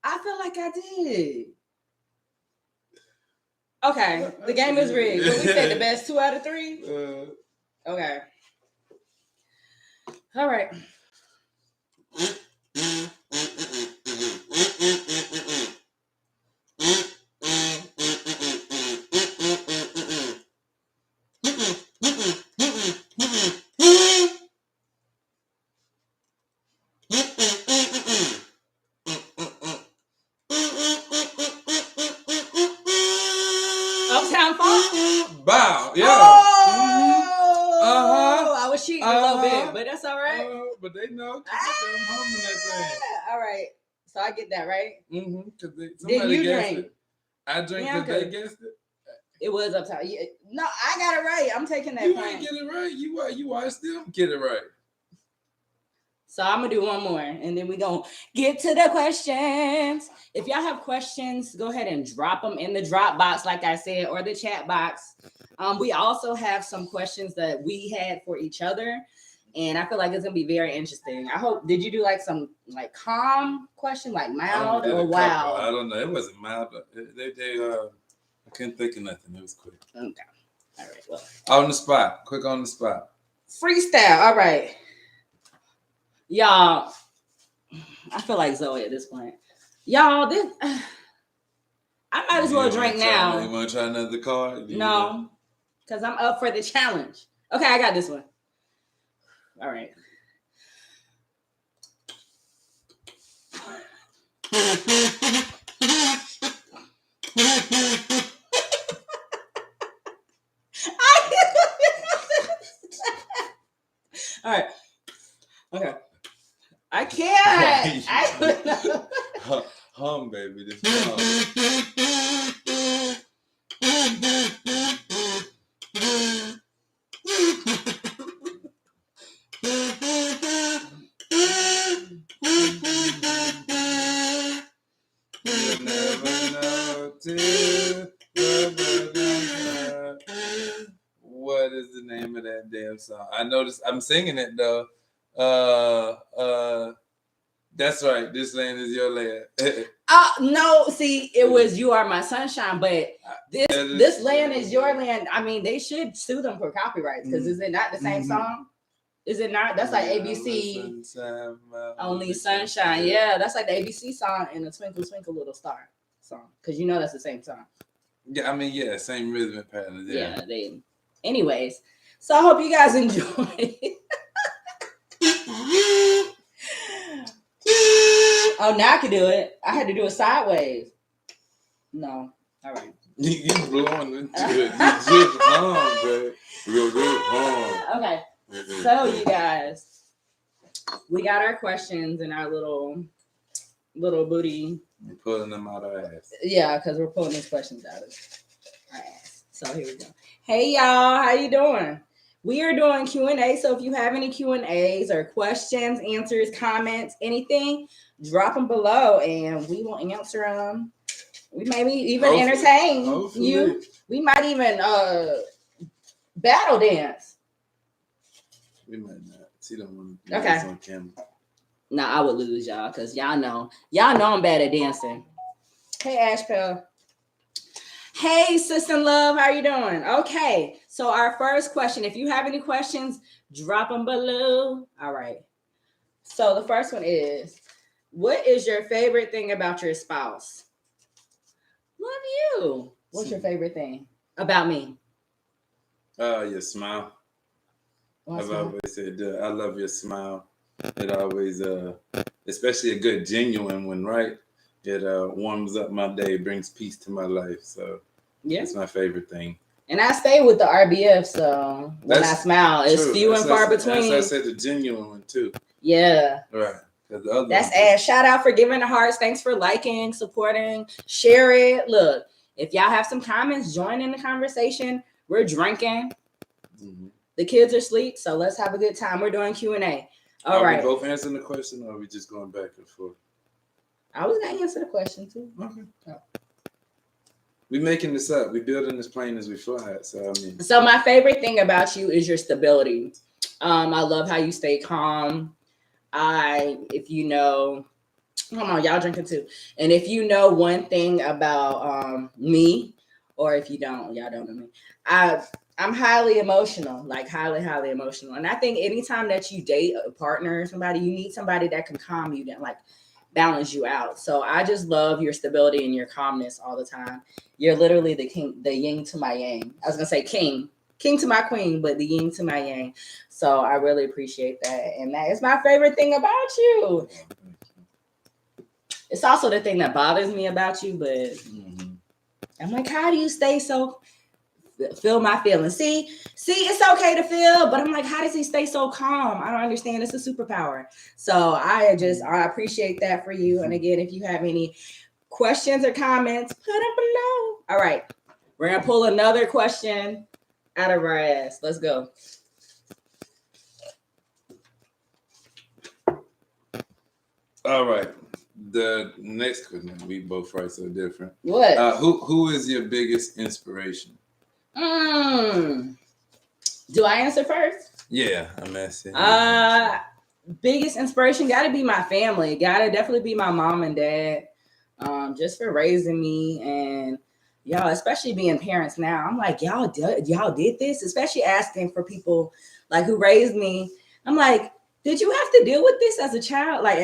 I feel like I did. Okay, the game is rigged. What we said, the best 2 out of 3. Okay. All right. Uptown Funk. Bow, yeah. Oh, I was cheating a little bit, but that's all right. But they know. Them humming that thing. All right. So I get that, right? Somebody you guessed drink? it. I drink because they guessed it. It was Uptown. Yeah. No, I got it right. I'm taking that. You ain't get it right. You watched them get it right. So I'm gonna do one more, and then we gonna get to the questions. If y'all have questions, go ahead and drop them in the drop box, like I said, or the chat box. We also have some questions that we had for each other, and I feel like it's gonna be very interesting. I hope. Did you do like some like calm question, like mild or wild? I don't know. It wasn't mild. I couldn't think of nothing. It was quick. Okay. All right. Well, on the spot. Quick on the spot. Freestyle. All right. Y'all, I feel like Zoe at this point. Y'all, this I might as well drink now. You want to try another card? No, because I'm up for the challenge. Okay, I got this one. All right. All right. Okay. I can't. Hum, baby. This hum. What is the name of that damn song? I noticed I'm singing it though. That's right. This land is your land. No, see, it was You Are My Sunshine, but this land is your land. I mean, they should sue them for copyrights because is it not the same song? Is it not? That's like ABC. Sunshine, Only Sunshine. Yeah, that's like the ABC song and the Twinkle Twinkle Little Star song because you know that's the same song. Yeah, I mean, yeah, same rhythmic pattern. Yeah, they. Anyways, so I hope you guys enjoy. Oh, now I can do it. I had to do it sideways. No. All right. You blowing into it. You just hum, babe. Real good hum. Okay. So, you guys, we got our questions and our little booty. We're pulling them out of our ass. Yeah, because we're pulling these questions out of our ass. So, here we go. Hey, y'all. How you doing? We are doing Q&A. So, if you have any Q&As or questions, answers, comments, anything, drop them below and we will answer them. We maybe even entertain you. We might even battle dance. We might not. She don't want to dance on camera. Nah, I would lose y'all because y'all know I'm bad at dancing. Hey, Ashpel. Hey, Sis and Love, how you doing? Okay, so our first question. If you have any questions, drop them below. All right. So the first one is, what is your favorite thing about your spouse? Love you. What's your favorite thing about me? Your smile. I've always said, I love your smile. It always, especially a good, genuine one, right? It warms up my day, brings peace to my life. So yeah, it's my favorite thing. And I stay with the RBF, so when I smile, it's few and far between. That's I said the genuine one too. Yeah. Right. That's Ash. Shout out for giving the hearts. Thanks for liking, supporting, share it. Look, if y'all have some comments, join in the conversation. We're drinking. Mm-hmm. The kids are asleep, so let's have a good time. We're doing Q&A. All right. Are we both answering the question, or are we just going back and forth? I was gonna answer the question too. Okay. Oh. We making this up. We building this plane as we fly it. So I mean. So my favorite thing about you is your stability. I love how you stay calm. If you know, Come on, y'all drinking too. And if you know one thing about me, or if you don't, y'all don't know me. I'm highly emotional, like highly emotional. And I think anytime that you date a partner or somebody, you need somebody that can calm you down, like balance you out. So I just love your stability and your calmness all the time. You're literally the king, the yin to my yang. I was gonna say king to my queen, but the yin to my yang. So I really appreciate that. And that is my favorite thing about you. It's also the thing that bothers me about you, but I'm like, how do you stay so feel my feelings? See, it's okay to feel, but I'm like, how does he stay so calm? I don't understand. It's a superpower. So I appreciate that for you. And again, if you have any questions or comments, put them below. All right, we're gonna pull another question out of our ass. Let's go. All right. The next question, we both write so different. What? Who is your biggest inspiration? Do I answer first? Yeah, I'm asking. Biggest inspiration got to be my family. Got to definitely be my mom and dad. Just for raising me, and y'all, especially being parents now. I'm like, y'all did this, especially asking for people like who raised me. I'm like, did you have to deal with this as a child? Like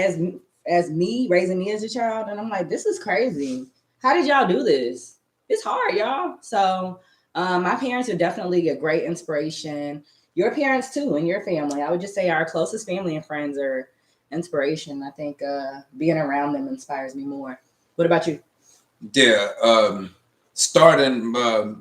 as me raising me as a child? And I'm like, this is crazy. How did y'all do this? It's hard, y'all. So my parents are definitely a great inspiration. Your parents too, and your family. I would just say our closest family and friends are inspiration. I think being around them inspires me more. What about you? Yeah, starting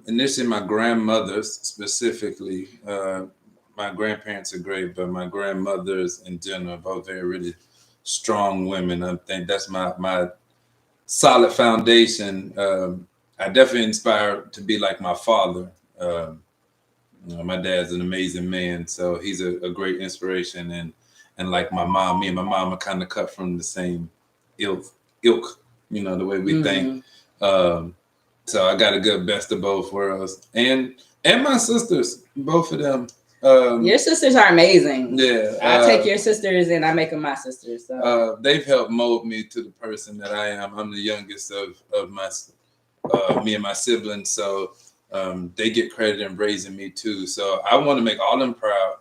initially my grandmothers specifically. My grandparents are great, but my grandmothers in general, both very really strong women. I think that's my solid foundation. I definitely inspired to be like my father. My dad's an amazing man, so he's a great inspiration. And like my mom, me and my mom are kind of cut from the same ilk. The way we think. So I got a good best of both worlds, and my sisters, both of them. Your sisters are amazing. Yeah, I take your sisters and I make them my sisters. So they've helped mold me to the person that I am. I'm the youngest of my me and my siblings, so they get credit in raising me too. So I want to make all them proud,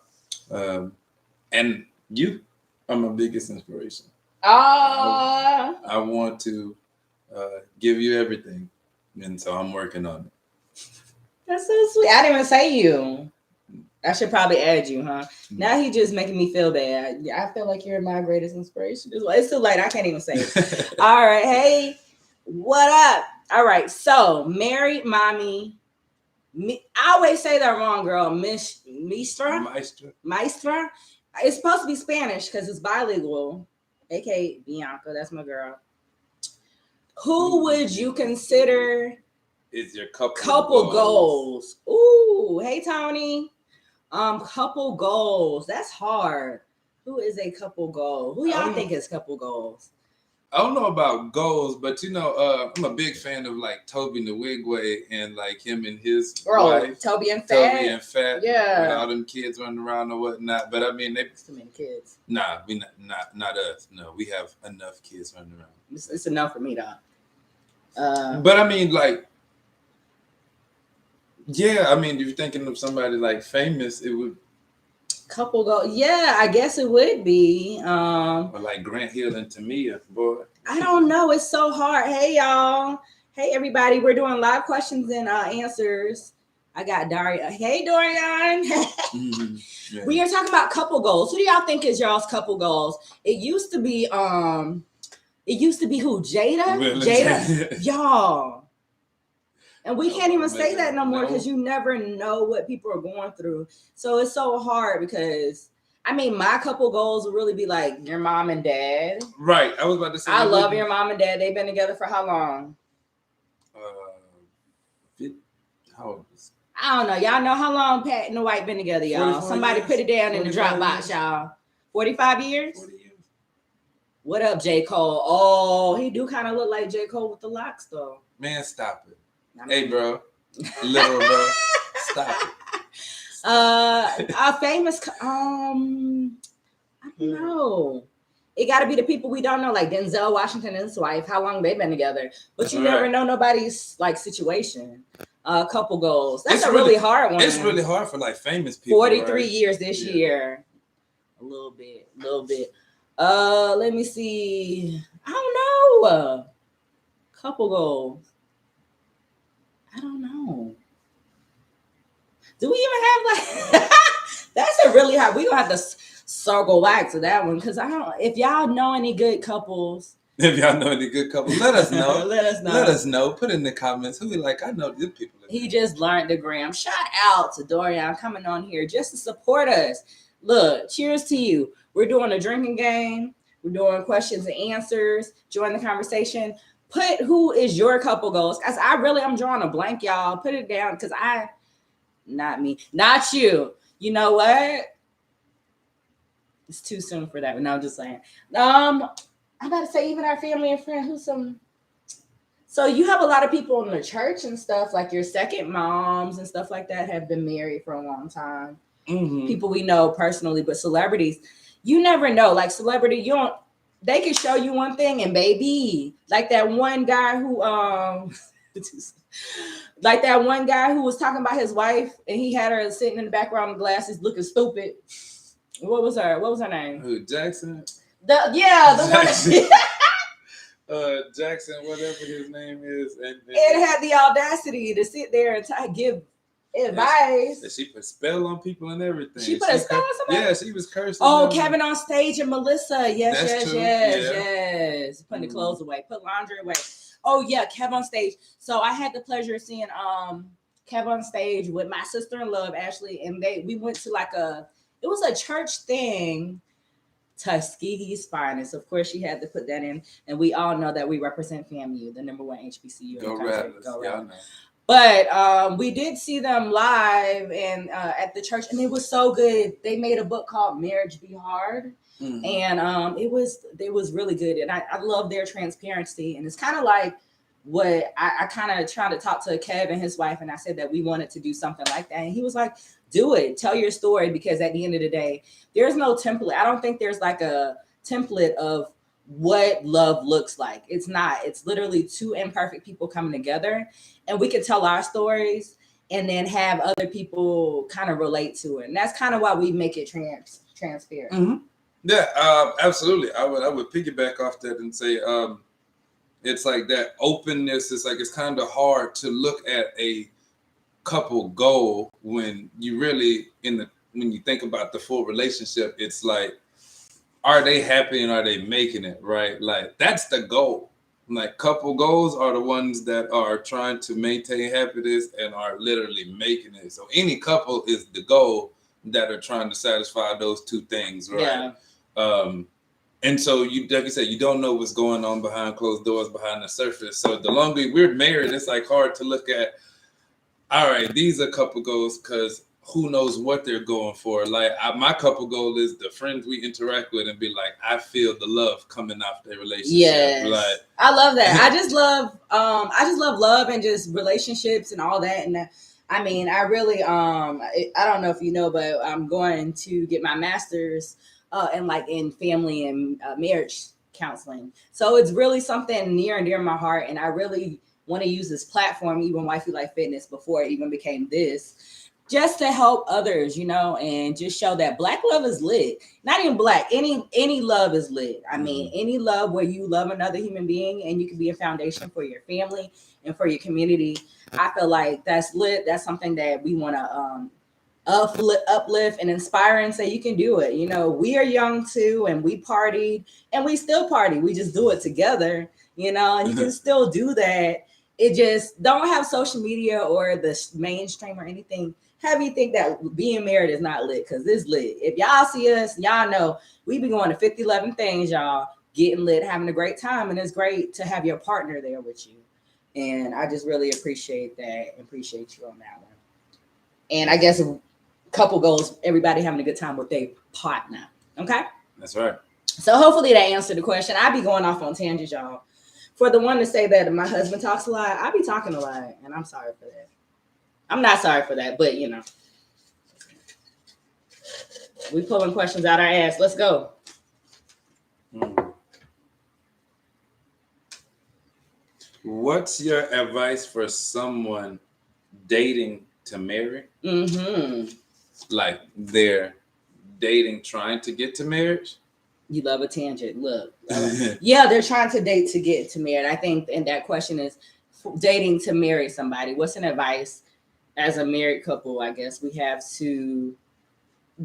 and you are my biggest inspiration. I want to give you everything, and so I'm working on it. That's so sweet. I didn't even say you. I should probably add you, huh? Now he just making me feel bad. I feel like you're my greatest inspiration. It's too late. I can't even say it. All right. Hey, what up? All right. So, married mommy. I always say that wrong, girl. Maestra. It's supposed to be Spanish because it's bilingual. AKA Bianca. That's my girl. Who would you consider is your couple goals? Ooh, hey Tony. Couple goals. That's hard. Who is a couple goal? Who y'all think is couple goals? I don't know about goals, but I'm a big fan of like Toby Nwigwe and like him and his wife. Toby and Fat. Yeah. With all them kids running around or whatnot. But I mean, there's too many kids. Nah, we not us. No, we have enough kids running around. It's enough for me though. But I mean, like, yeah, I mean, if you're thinking of somebody like famous, it would. Couple go, yeah, I guess it would be. Or like Grant Hill and Tamia, boy. I don't know. It's so hard. Hey y'all. Hey everybody. We're doing live questions and answers. I got Daria. Hey Dorian. Yeah. We are talking about couple goals. Who do y'all think is y'all's couple goals? It used to be who? Jada? Really? Jada. Y'all. And we can't even say that no more because you never know what people are going through. So it's so hard because, I mean, my couple goals would really be like your mom and dad. Right. I was about to say. I love your mom and dad. They've been together for how long? How old is it? I don't know. Y'all know how long Pat and the White been together, y'all. Somebody put it down in the Dropbox, y'all. 45 years? 40 years. What up, J. Cole? Oh, he do kind of look like J. Cole with the locks, though. Man, stop it. Hey, bro. Little bro. Stop it. A famous, I don't know. It got to be the people we don't know, like Denzel Washington and his wife. How long they've been together? But That's you right. never know nobody's like situation. Couple goals. That's a really hard one. It's really hard for like famous people. 43 right? years this year. A little bit. Let me see. I don't know. Couple goals. I don't know. Do we even have like? That's a really hard. We gonna have to circle back to that one because I don't. If y'all know any good couples, if y'all know any good couples, let us know. Let us know. Let us know. Put in the comments who we like. I know good people. He just learned the gram. Shout out to Dorian coming on here just to support us. Look, cheers to you. We're doing a drinking game. We're doing questions and answers. Join the conversation. Put who is your couple goals. Cause I'm drawing a blank, y'all. Put it down because not me, not you. You know what? It's too soon for that. No, I'm just saying. I'm about to say even our family and friends So you have a lot of people in the church and stuff, like your second moms and stuff like that have been married for a long time. Mm-hmm. People we know personally, but celebrities, you never know. Like celebrity, they can show you one thing and baby, like that one guy who was talking about his wife and he had her sitting in the background with glasses looking stupid. What was her name? Who, Jackson? The Jackson. one. Jackson, whatever his name is, and it had the audacity to sit there and give advice. And she put spell on people and everything. She put a spell on somebody? Yeah, she was cursing. Oh, Kevin on stage and Melissa. Yes. Yeah. Putting the clothes away, put laundry away. Oh yeah, Kevin on stage. So I had the pleasure of seeing Kevin on stage with my sister-in-law Ashley, and we went to it was a church thing. Tuskegee's Finest. Of course, she had to put that in, and we all know that we represent FAMU, the #1 HBCU. Go Rattlers. Yeah, but we did see them live and at the church, and it was so good. They made a book called Marriage Be Hard, and it was really good, and I love their transparency, and it's kind of like what I kind of tried to talk to Kev and his wife, and I said that we wanted to do something like that, and he was like, do it, tell your story, because at the end of the day, there's no template. I don't think there's like a template of what love looks like. It's not. It's literally two imperfect people coming together, and we can tell our stories and then have other people kind of relate to it. And that's kind of why we make it transparent. Mm-hmm. Yeah, absolutely. I would piggyback off that and say it's like that openness. It's like it's kind of hard to look at a couple goal when you really when you think about the full relationship. It's like, are they happy and are they making it right? Like that's the goal. Like couple goals are the ones that are trying to maintain happiness and are literally making it. So any couple is the goal that are trying to satisfy those two things, right? Yeah. And so like you said, you don't know what's going on behind closed doors, behind the surface. So the longer we're married, it's like hard to look at, all right, these are couple goals because who knows what they're going for. Like my couple goal is the friends we interact with and be like, I feel the love coming off their relationship. Yes. Like, I love that. I just love love and just relationships and all that. And I mean, I really I don't know if you know, but I'm going to get my master's in family and marriage counseling. So it's really something near and dear to my heart, and I really want to use this platform, even Wifey Life Fitness, before it even became this, just to help others, and just show that Black love is lit. Not even Black, any love is lit. I mean, any love where you love another human being and you can be a foundation for your family and for your community. I feel like that's lit. That's something that we want to uplift and inspire and say you can do it. We are young too, and we partied and we still party. We just do it together, and you can still do that. It just don't have social media or the mainstream or anything have you think that being married is not lit, because it's lit. If y'all see us, y'all know we be going to 50-11 things, y'all, getting lit, having a great time, and it's great to have your partner there with you. And I just really appreciate that and appreciate you on that one. And I guess couple goals, everybody having a good time with their partner. Okay? That's right. So hopefully that answered the question. I be going off on tangents, y'all. For the one to say that my husband talks a lot, I be talking a lot, and I'm sorry for that. I'm not sorry for that, but we pulling questions out our ass. Let's go. What's your advice for someone dating to marry? Like they're dating trying to get to marriage? You love a tangent. Look. Yeah, they're trying to date to get to married. I think, and that question is dating to marry somebody. What's an advice as a married couple? I guess we have to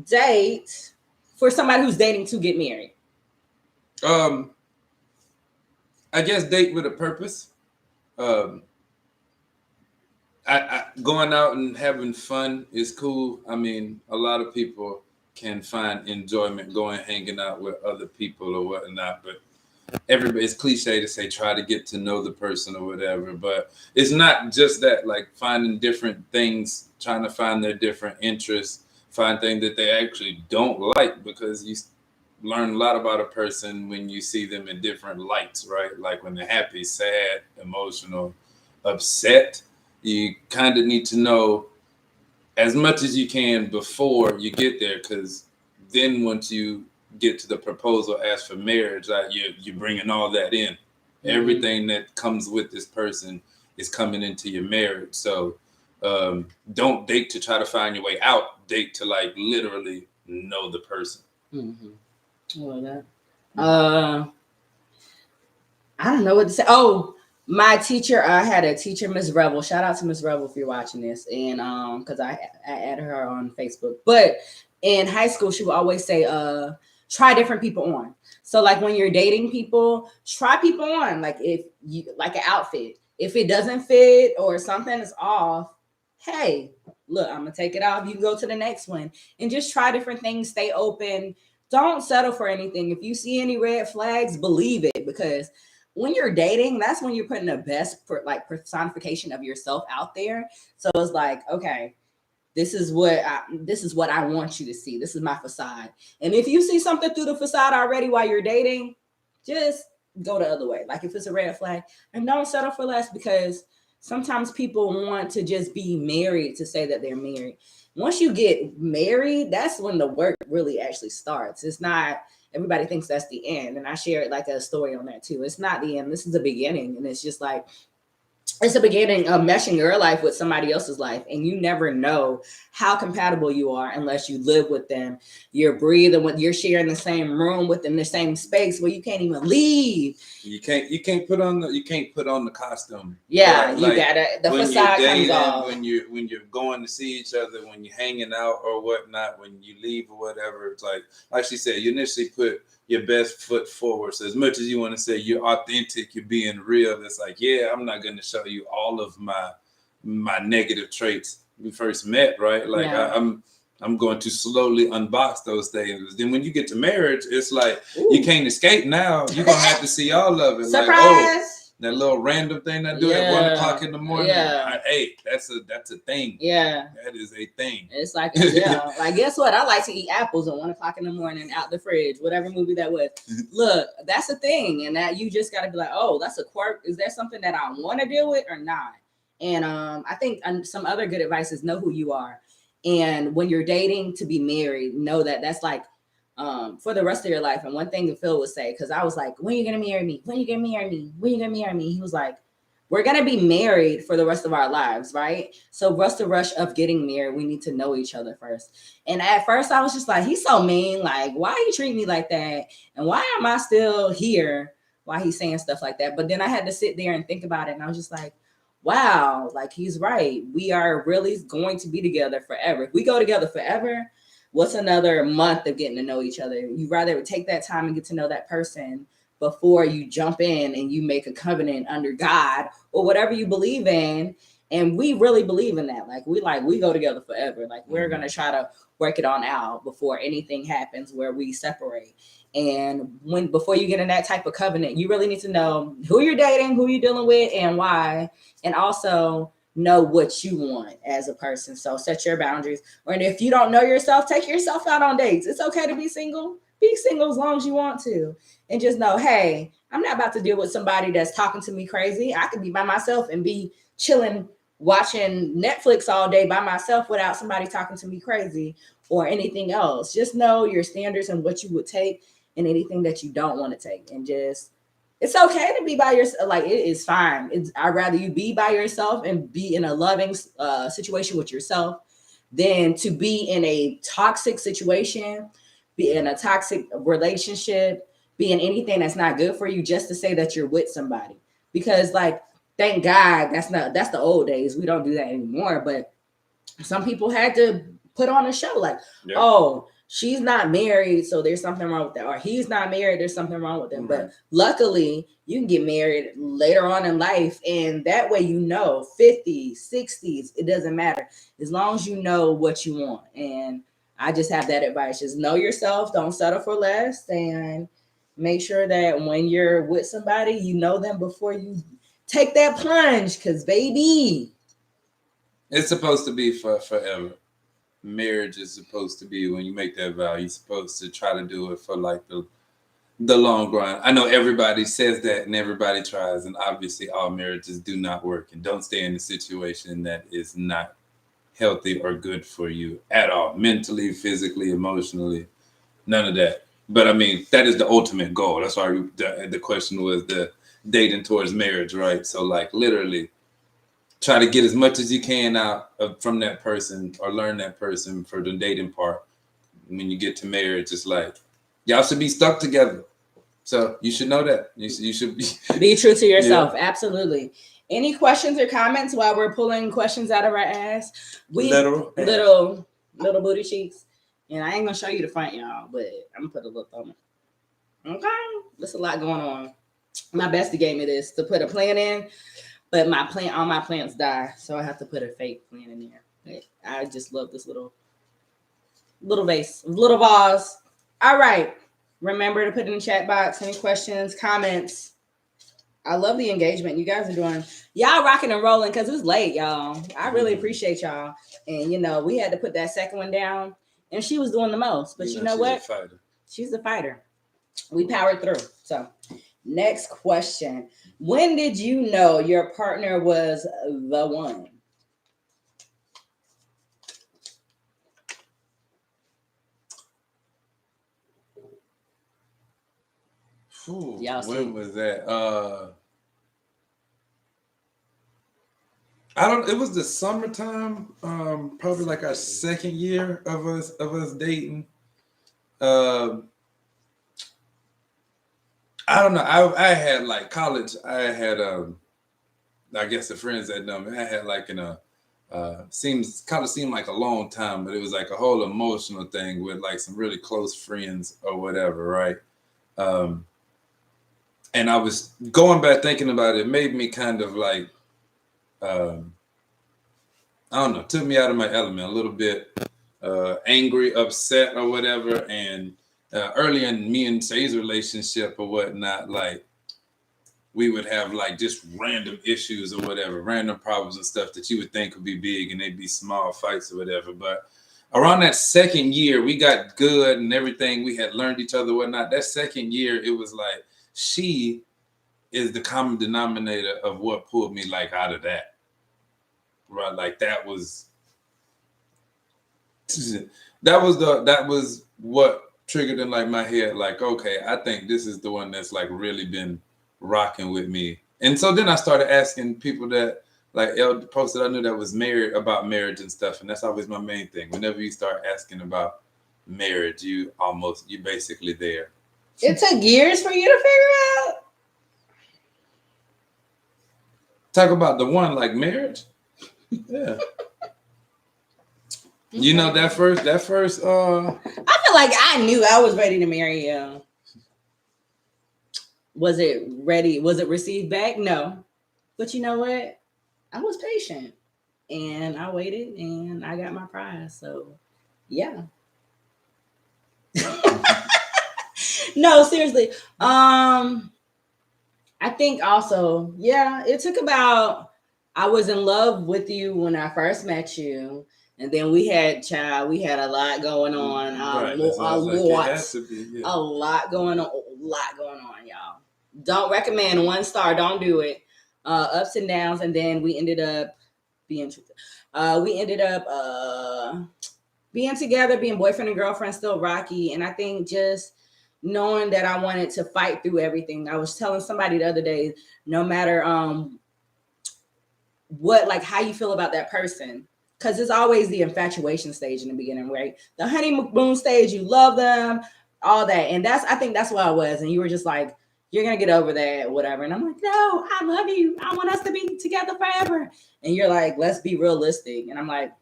date for somebody who's dating to get married. I guess date with a purpose. Going out and having fun is cool. I mean, a lot of people can find enjoyment going hanging out with other people or whatnot, but it's cliche to say try to get to know the person or whatever, but it's not just that. Like finding different things, trying to find their different interests, find things that they actually don't like, because you learn a lot about a person when you see them in different lights, right? Like when they're happy, sad, emotional, upset. You kind of need to know as much as you can before you get there, because then once you get to the proposal, ask for marriage, like you're bringing all that in. Everything that comes with this person is coming into your marriage. So don't date to try to find your way out. Date to like literally know the person. I love that. I don't know what to say. Oh, my teacher, I had a teacher, Miss Rebel. Shout out to Miss Rebel if you're watching this. And because I added her on Facebook. But in high school, she would always say, try different people on. So like when you're dating people, try people on. Like if you like an outfit, if it doesn't fit or something is off, hey, look, I'm gonna take it off. You can go to the next one and just try different things. Stay open. Don't settle for anything. If you see any red flags, believe it, because when you're dating, that's when you're putting the best personification of yourself out there. So it's like, okay, this is what I want you to see. This is my facade. And if you see something through the facade already while you're dating, just go the other way. Like if it's a red flag, and don't settle for less, because sometimes people want to just be married to say that they're married. Once you get married, that's when the work really actually starts. It's not, everybody thinks that's the end. And I shared like a story on that too. It's not the end. This is the beginning. And it's just like, it's the beginning of meshing your life with somebody else's life. And you never know how compatible you are unless you live with them. You're breathing with, you're sharing the same room within the same space where you can't even leave. You can't put on the costume. Yeah, you gotta, the facade dating, comes off. when you're going to see each other, when you're hanging out or whatnot, when you leave or whatever. It's like she said, you initially put your best foot forward. So as much as you want to say you're authentic, you're being real, it's like, yeah, I'm not going to show you all of my negative traits we first met, right? Like yeah. I'm going to slowly unbox those things. Then when you get to marriage, it's like, ooh, you can't escape now. You're going to have to see all of it. Surprise! Like, oh, that little random thing I do at 1 o'clock in the morning. Yeah. Hey, that's a thing. Yeah. That is a thing. It's like, yeah. Like, guess what? I like to eat apples at 1 o'clock in the morning out the fridge, whatever movie that was. Look, that's a thing. And that you just got to be like, oh, that's a quirk. Is there something that I want to deal with or not? And I think some other good advice is know who you are. And when you're dating to be married, know that that's like for the rest of your life. And one thing that Phil would say, because I was like, when are you going to marry me? When are you going to marry me? When are you going to marry me? He was like, we're going to be married for the rest of our lives, right? So what's the rush of getting married? We need to know each other first. And at first I was just like, he's so mean. Like, why he treat me like that? And why am I still here? Why he's saying stuff like that? But then I had to sit there and think about it. And I was just like, wow, like he's right. We are really going to be together forever. If we go together forever, what's another month of getting to know each other? You'd rather take that time and get to know that person before you jump in and you make a covenant under God or whatever you believe in. And we really believe in that. Like we go together forever. Like we're going to try to work it on out before anything happens where we separate. And before you get in that type of covenant, you really need to know who you're dating, who you're dealing with, and why. And also know what you want as a person. So set your boundaries. Or if you don't know yourself, take yourself out on dates. It's okay to be single. Be single as long as you want to. And just know, hey, I'm not about to deal with somebody that's talking to me crazy. I could be by myself and be chilling, watching Netflix all day by myself without somebody talking to me crazy or anything else. Just know your standards and what you would take and anything that you don't want to take. And just, it's okay to be by yourself. Like, it is fine. I'd rather you be by yourself and be in a loving situation with yourself than to be in a toxic situation, be in a toxic relationship, be in anything that's not good for you just to say that you're with somebody. Because, like, thank God that's the old days. We don't do that anymore. But some people had to put on a show like, oh, she's not married, so there's something wrong with that. Or he's not married, there's something wrong with them. Right. But luckily, you can get married later on in life, and that way 50s, 60s, it doesn't matter. As long as you know what you want. And I just have that advice. Just know yourself, don't settle for less, and make sure that when you're with somebody, you know them before you take that plunge, because, baby, it's supposed to be for forever. Marriage is supposed to be, when you make that vow, you're supposed to try to do it for like the long run. I know everybody says that and everybody tries, and obviously all marriages do not work, and don't stay in a situation that is not healthy or good for you at all, mentally, physically, emotionally, none of that. But I mean, that is the ultimate goal. That's why the question was the dating towards marriage, right? So like literally try to get as much as you can out from that person, or learn that person for the dating part. When you get to marriage, it's like y'all should be stuck together. So you should know that. You should be true to yourself. Yeah. Absolutely. Any questions or comments while we're pulling questions out of our ass? Little booty cheeks. And I ain't gonna show you the front, y'all, but I'm gonna put a little thumb. Okay, there's a lot going on. My bestie gave me this to put a plant in, but all my plants die, so I have to put a fake plant in there. I just love this little vase, little vase. All right, remember to put in the chat box any questions, comments. I love the engagement you guys are doing. Y'all rocking and rolling because it's late, y'all. I really appreciate y'all. And we had to put that second one down, and she was doing the most. But you know what? She's a fighter. We powered through. So next question. When did you know your partner was the one? When was that? It was the summertime, probably like our second year of us dating. I don't know. I had like college. I had I guess the friends that know me. I had like college seemed like a long time, but it was like a whole emotional thing with like some really close friends or whatever, right? And I was going back thinking about it. It made me kind of like, I don't know, took me out of my element a little bit, angry, upset or whatever. And early in me and Say's relationship or whatnot, like we would have like just random issues or whatever, random problems and stuff that you would think would be big, and they'd be small fights or whatever. But around that second year, we got good and everything. We had learned each other, whatnot. That second year, it was like, she is the common denominator of what pulled me like out of that. Right. Like that was what triggered in like my head. Like, okay, I think this is the one that's like really been rocking with me. And so then I started asking people that like posted I knew that was married about marriage and stuff. And that's always my main thing. Whenever you start asking about marriage, you basically there. It took years for you to figure out. Talk about the one like marriage. Yeah. You know, that first I feel like I knew I was ready to marry you. Was it ready? Was it received back? No. But you know what? I was patient and I waited and I got my prize. So yeah. No, seriously. I think also, yeah, it took about, I was in love with you when I first met you. And then we had a lot going on. A lot going on, y'all. Don't recommend 1 star. Don't do it. Ups and downs. And then we ended up being together, being boyfriend and girlfriend, still rocky. And I think just knowing that I wanted to fight through everything. I was telling somebody the other day, no matter what, like how you feel about that person, because it's always the infatuation stage in the beginning, right? The honeymoon stage, you love them, all that. And I think that's what I was. And you were just like, you're going to get over that, whatever. And I'm like, no, I love you. I want us to be together forever. And you're like, let's be realistic. And I'm like,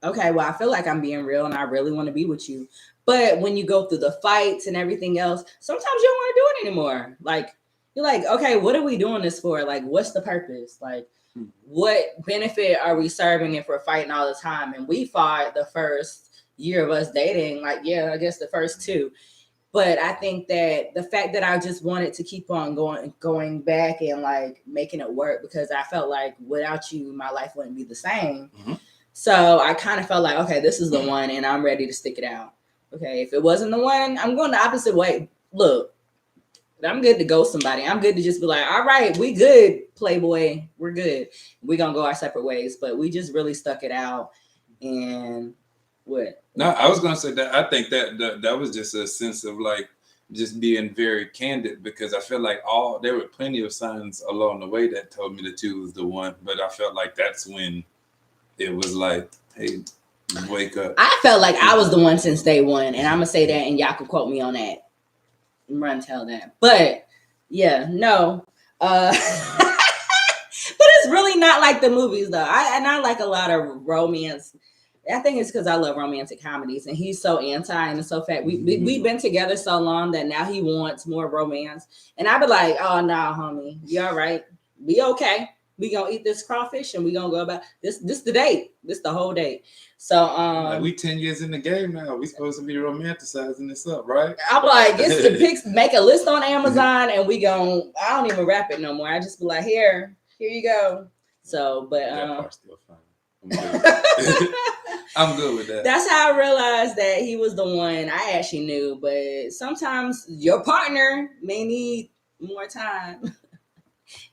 okay, well, I feel like I'm being real and I really want to be with you. But when you go through the fights and everything else, sometimes you don't want to do it anymore. Like, you're like, okay, what are we doing this for? Like, what's the purpose? Like, what benefit are we serving if we're fighting all the time? And we fought the first year of us dating, like, yeah, I guess the first 2. But I think that the fact that I just wanted to keep on going back and like making it work, because I felt like without you, my life wouldn't be the same. Mm-hmm. So I kind of felt like, okay, this is the one and I'm ready to stick it out. Okay, if it wasn't the one, I'm going the opposite way. Look, I'm good to ghost somebody. I'm good to just be like, all right, we good, Playboy. We're good. We're going to go our separate ways. But we just really stuck it out. And what? No, I was going to say that I think that was just a sense of like just being very candid, because I feel like there were plenty of signs along the way that told me that you was the one. But I felt like that's when it was like, hey, wake up. I felt like I was the one since day one. And I'm going to say that and y'all can quote me on that. Run tell that. But yeah, no. But it's really not like the movies though. I like a lot of romance. I think it's because I love romantic comedies, and he's so anti, and it's so fat. We've been together so long that now he wants more romance, and I be like, oh no, homie, you all right? Be okay. We gonna eat this crawfish and we gonna go about this. This the date. This the whole date. So like we 10 years in the game now. We supposed to be romanticizing this up, right? I'm like, it's the pics. Make a list on Amazon, and we gon' I don't even wrap it no more. I just be like, here you go. So, but that part's still fine. I'm good with that. That's how I realized that he was the one. I actually knew, but sometimes your partner may need more time.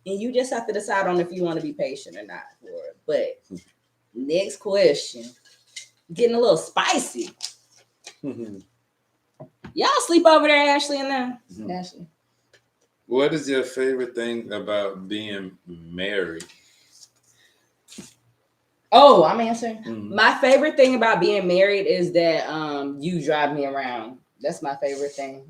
And you just have to decide on if you want to be patient or not for it. But next question. Getting a little spicy. Y'all sleep over there, Ashley and them? Mm-hmm. Ashley. What is your favorite thing about being married? Oh, I'm answering. Mm-hmm. My favorite thing about being married is that you drive me around. That's my favorite thing.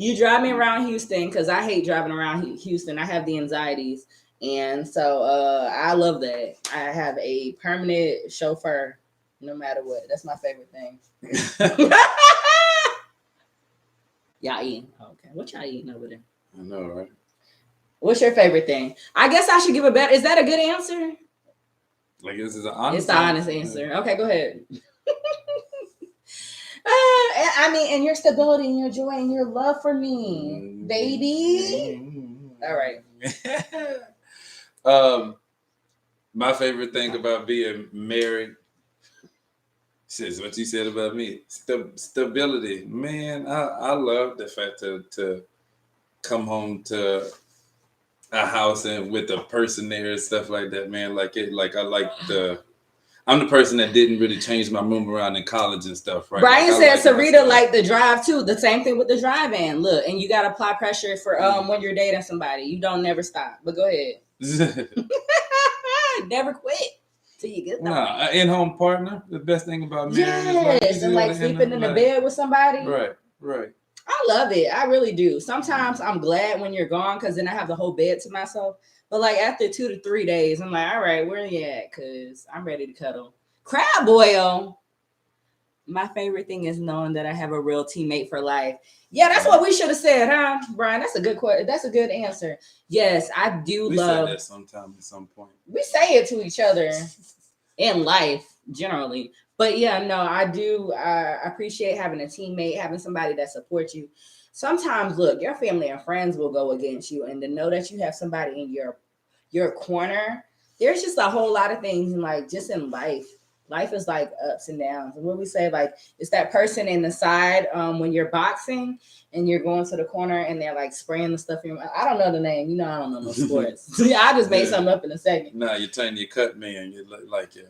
You drive me around Houston, because I hate driving around Houston. I have the anxieties. And so I love that. I have a permanent chauffeur no matter what. That's my favorite thing. Y'all eating? Okay. What y'all eating over there? I know, right? What's your favorite thing? I guess I should give a better. Is that a good answer? Like, this is an honest It's the honest answer. Okay, go ahead. I mean, and your stability and your joy and your love for me, baby. All right. My favorite thing about being married is what you said about me. Stability. Man, I love the fact to come home to a house and with a person there and stuff like that, man. I'm the person that didn't really change my room around in college and stuff, right? Brian said Sarita liked the drive too. The same thing with the drive-in. Look, and you gotta apply pressure for when you're dating somebody. You don't never stop. But go ahead. Never quit till you get an in-home partner. The best thing about marriage is and like sleeping in the bed with somebody. Right. I love it. I really do. Sometimes I'm glad when you're gone, because then I have the whole bed to myself. But like after 2 to 3 days, I'm like, all right, where you at? Because I'm ready to cuddle. Crab boil. My favorite thing is knowing that I have a real teammate for life. Yeah, that's what we should have said, huh, Brian? That's a good question. That's a good answer. Yes, I do love. We say that sometime at some point. We say it to each other in life generally. But yeah, no, I do. I appreciate having a teammate, having somebody that supports you. Sometimes, look, your family and friends will go against you, and to know that you have somebody in your corner, there's just a whole lot of things, like just in life. Life is like ups and downs. And what we say, like, it's that person in the side when you're boxing and you're going to the corner and they're like spraying the stuff in your mouth. I don't know the name. I don't know no sports. I just made something up in a second. No, you're telling your cut man. You look like, yeah.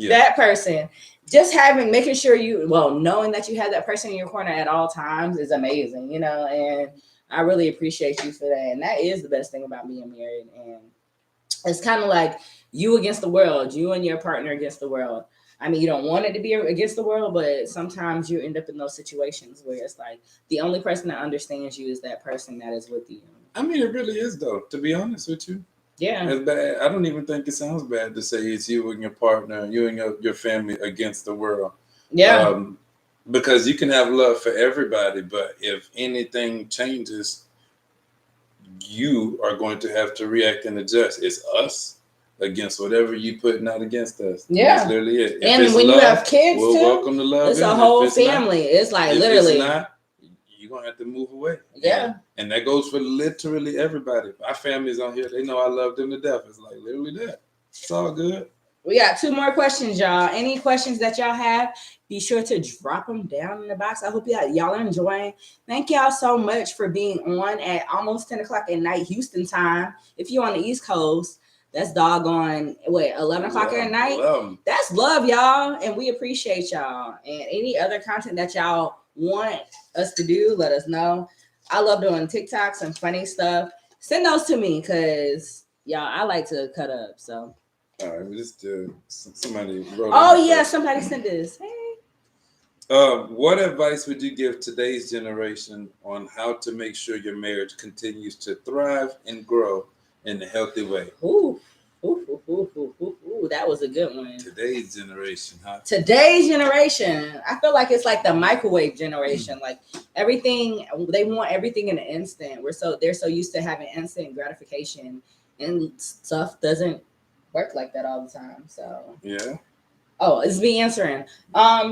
that person. Just making sure knowing that you have that person in your corner at all times is amazing, and I really appreciate you for that. And that is the best thing about being married. And it's kind of like you against the world, you and your partner against the world. I mean, you don't want it to be against the world, but sometimes you end up in those situations where it's like the only person that understands you is that person that is with you. I mean, it really is, though, to be honest with you. Yeah. It's bad. I don't even think it sounds bad to say it's you and your partner, you and your family against the world. Yeah. Because you can have love for everybody, but if anything changes, you are going to have to react and adjust. It's us against whatever you putting out against us. Yeah. That's literally it. And when you have kids, we'll welcome the love. It's a whole family. It's like literally. If it's not, you're going to have to move away. Yeah. And that goes for literally everybody. Our families on here, they know I love them to death. It's like literally that. It's all good. We got 2 more questions, y'all. Any questions that y'all have, be sure to drop them down in the box. I hope y'all are enjoying. Thank y'all so much for being on at almost 10 o'clock at night, Houston time. If you're on the East Coast, that's doggone, 11 o'clock at night? That's love, y'all. And we appreciate y'all. And any other content that y'all want us to do, let us know. I love doing TikToks and funny stuff. Send those to me because, y'all, I like to cut up, so. All right, we just somebody wrote. Oh yeah, somebody sent this. Hey. What advice would you give today's generation on how to make sure your marriage continues to thrive and grow in a healthy way? Ooh, that was a good one. Today's generation, huh? Today's generation. I feel like it's like the microwave generation. Like everything, they want everything in an instant. They're so used to having instant gratification, and stuff doesn't work like that all the time. So yeah. Oh, it's me answering. Let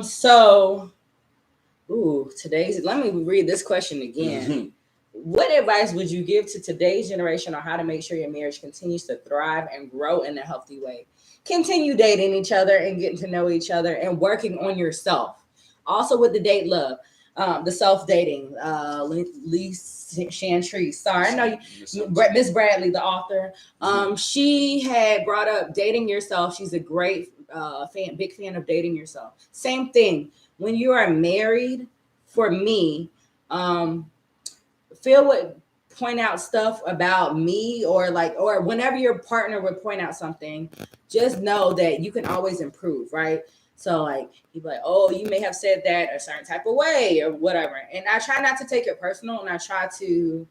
me read this question again. Mm-hmm. What advice would you give to today's generation on how to make sure your marriage continues to thrive and grow in a healthy way? Continue dating each other and getting to know each other and working on yourself. Also with the date love. The self-dating, Lee Chantry. Sorry, I know you, Miss Bradley, the author. She had brought up dating yourself. She's a great big fan of dating yourself. Same thing. When you are married, for me, Phil would point out stuff about me or whenever your partner would point out something, just know that you can always improve, right? So like he'd be like, oh, you may have said that a certain type of way or whatever. And I try not to take it personal, and I try to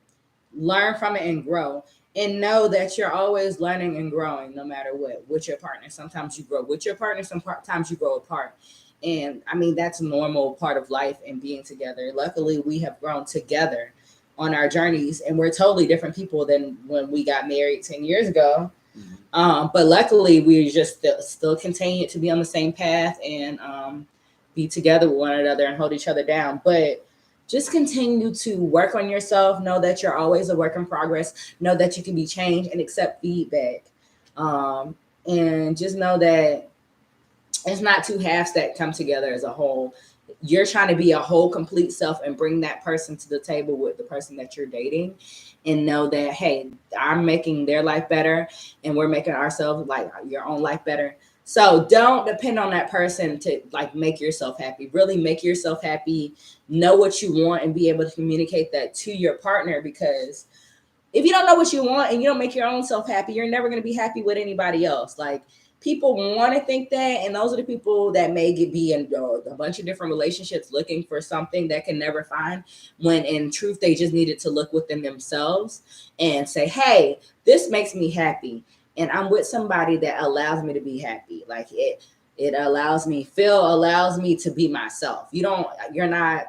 learn from it and grow and know that you're always learning and growing no matter what with your partner. Sometimes you grow with your partner, sometimes you grow apart. And I mean, that's a normal part of life and being together. Luckily, we have grown together on our journeys, and we're totally different people than when we got married 10 years ago. But luckily, we just still continue to be on the same path and be together with one another and hold each other down. But just continue to work on yourself. Know that you're always a work in progress. Know that you can be changed and accept feedback. And just know that it's not 2 halves that come together as a whole. You're trying to be a whole, complete self and bring that person to the table with the person that you're dating, and know that, hey, I'm making their life better and we're making ourselves, like, your own life better. So don't depend on that person to like make yourself happy. Really make yourself happy. Know what you want and be able to communicate that to your partner, because if you don't know what you want and you don't make your own self happy, you're never going to be happy with anybody else. Like, people want to think that, and those are the people that may be in a bunch of different relationships looking for something that can never find, when in truth, they just needed to look within themselves and say, hey, this makes me happy. And I'm with somebody that allows me to be happy. Like it allows me, Phil allows me to be myself. Try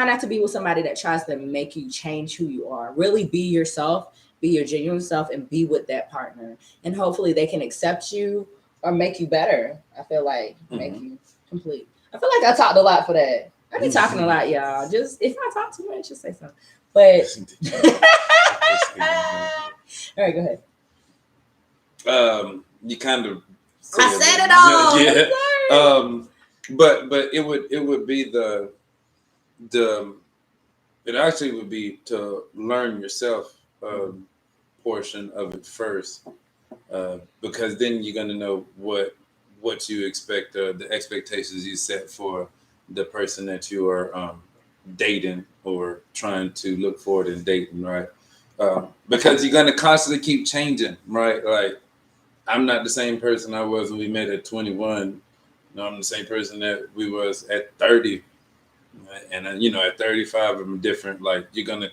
not to be with somebody that tries to make you change who you are. Really be yourself. Be your genuine self and be with that partner. And hopefully they can accept you or make you better. I feel like make you complete. I feel like I talked a lot for that. I be talking a lot, y'all. Just if I talk too much, just say something. But all right, go ahead. You kind of said it all. Yeah. But it would be it actually would be to learn yourself portion of it first, because then you're going to know what what you expect, the expectations you set for the person that you are dating or trying to look forward in dating, right? Because you're gonna constantly keep changing, right? Like I'm not the same person I was when we met at 21. No, I'm the same person that we was at 30, and at 35 I'm different. Like you're gonna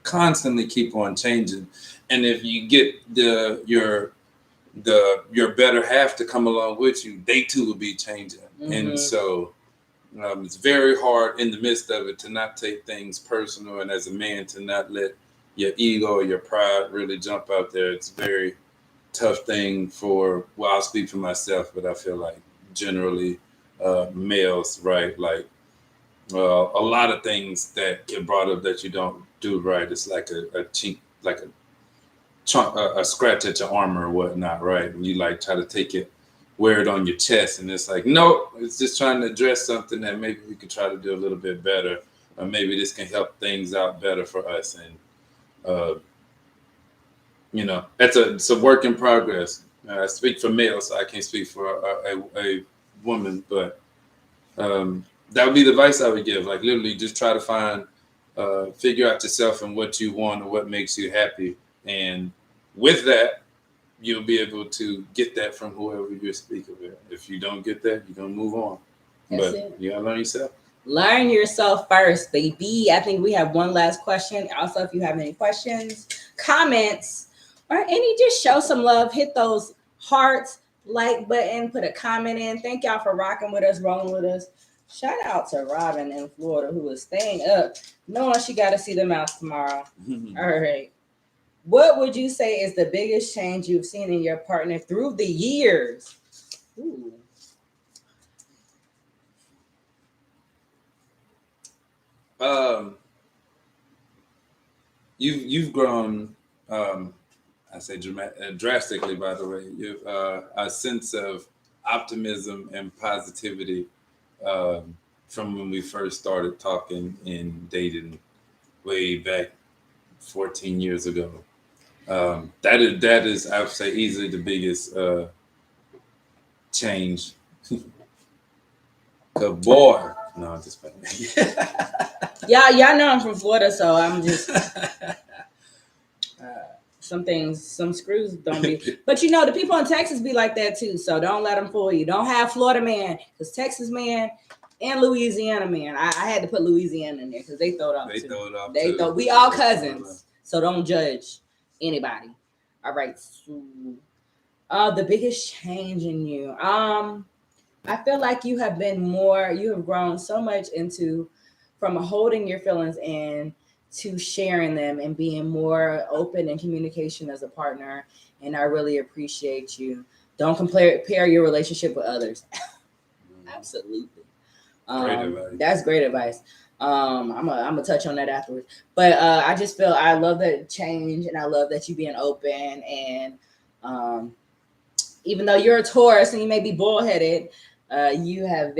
constantly keep on changing, and if you get your better half to come along with you, they too will be changing. And so it's very hard in the midst of it to not take things personal, and as a man to not let your ego or your pride really jump out there. It's a very tough thing I'll speak for myself, but I feel like generally males, right? Like a lot of things that get brought up that you don't do right. It's like a cheek, like a scratch at your arm or whatnot, right? And you like try to take it, wear it on your chest, and it's like, no, it's just trying to address something that maybe we could try to do a little bit better, or maybe this can help things out better for us. And it's a work in progress. I speak for males, so I can't speak for a woman, but that would be the advice I would give. Like literally, just try to figure out yourself and what you want or what makes you happy. And with that, you'll be able to get that from whoever you're speaking with. If you don't get that, you're going to move on. But you got to learn yourself. Learn yourself first, baby. I think we have one last question. Also, if you have any questions, comments, or just show some love, hit those hearts, like button, put a comment in. Thank y'all for rocking with us, rolling with us. Shout out to Robin in Florida who is staying up, knowing she got to see the mouse tomorrow. All right. What would you say is the biggest change you've seen in your partner through the years? Ooh. You've grown, I say drastically, by the way. You've a sense of optimism and positivity from when we first started talking and dating way back 14 years ago. That is I would say easily the biggest change. Good boy. No, I'm just playing. Y'all know I'm from Florida, so I'm just some screws don't be. But the people in Texas be like that too. So don't let them fool you. Don't have Florida man, because Texas man and Louisiana man. I had to put Louisiana in there because they throw it off. They throw. We all cousins, so don't judge anybody. All right. So, the biggest change in you. I feel like you have grown so much from holding your feelings in to sharing them and being more open in communication as a partner. And I really appreciate you. Don't compare your relationship with others. Absolutely. That's great advice. I'm gonna touch on that afterwards. But I just feel I love that change, and I love that you being open. And even though you're a Taurus and you may be bullheaded, you have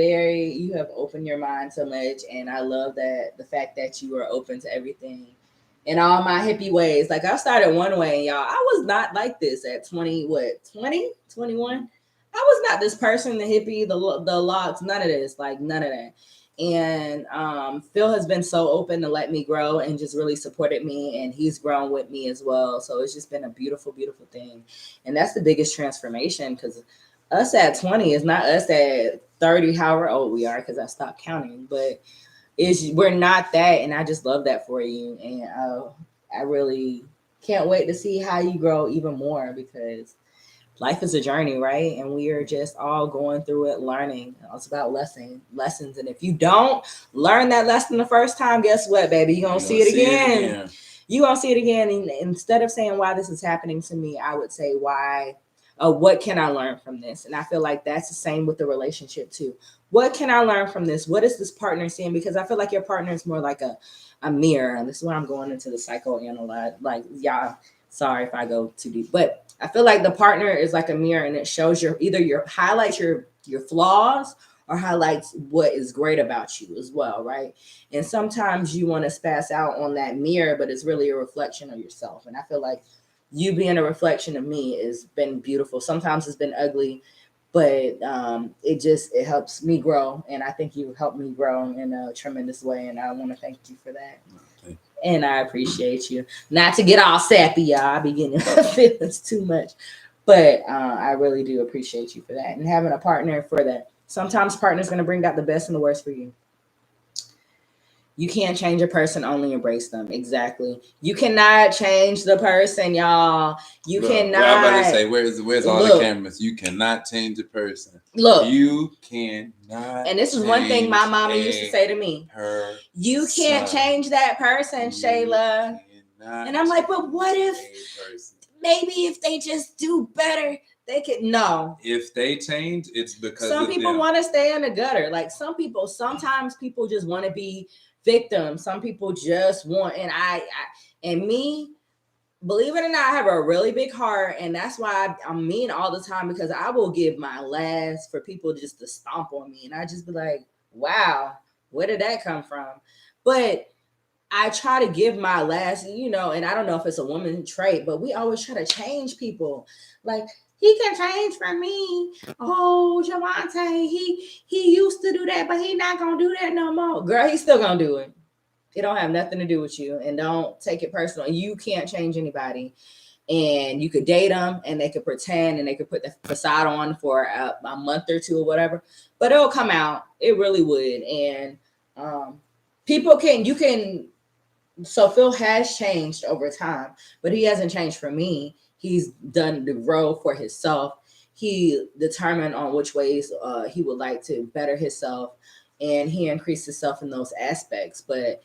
opened your mind so much, and I love that the fact that you are open to everything in all my hippie ways. Like I started one way, y'all. I was not like this at 21. I was not this person, the hippie, the locks, none of this, like none of that. And Phil has been so open to let me grow and just really supported me, and he's grown with me as well. So it's just been a beautiful, beautiful thing. And that's the biggest transformation, because us at 20 is not us at 30, however old we are, because I stopped counting. But we're not that, and I just love that for you. And I really can't wait to see how you grow even more, because life is a journey, right? And we are just all going through it, learning. It's about lessons. And if you don't learn that lesson the first time, guess what, baby? You're going to see it again. You're going to see it again. And instead of saying why this is happening to me, I would say what can I learn from this? And I feel like that's the same with the relationship too. What can I learn from this? What is this partner seeing? Because I feel like your partner is more like a mirror. And this is where I'm going into the psychoanalyze. Like, y'all, sorry if I go too deep, but I feel like the partner is like a mirror, and it shows highlights your flaws or highlights what is great about you as well, right? And sometimes you want to spaz out on that mirror, but it's really a reflection of yourself. And I feel like you being a reflection of me has been beautiful. Sometimes it's been ugly, but it helps me grow, and I think you helped me grow in a tremendous way, and I want to thank you for that. Okay. And I appreciate you. Not to get all sappy, y'all. I be getting my feelings too much, but I really do appreciate you for that, and having a partner for that. Sometimes partner's going to bring out the best and the worst for you. You can't change a person, only embrace them. Exactly. You cannot change the person, y'all. You cannot. I'm about to say, where's all the cameras? You cannot change a person. Look. You cannot. And this is one thing my mama used to say to me. You can't change that person, Shayla. And I'm like, but what if maybe if they just do better, they could. No. If they change, it's because some people want to stay in the gutter. Like sometimes people just want to be victims. Some people just want, and me, believe it or not, I have a really big heart, and that's why I'm mean all the time, because I will give my last for people just to stomp on me, and I just be like, wow, where did that come from? But I try to give my last, and I don't know if it's a woman trait, but we always try to change people. Like, he can change for me. Oh, Javante, he used to do that, but he not gonna do that no more. Girl, he's still gonna do it. It don't have nothing to do with you, and don't take it personal. You can't change anybody, and you could date them, and they could pretend, and they could put the facade on for a month or two or whatever, but it'll come out. It really would, and So Phil has changed over time, but he hasn't changed for me. He's done the grow for himself. He determined on which ways he would like to better himself, and he increased himself in those aspects. But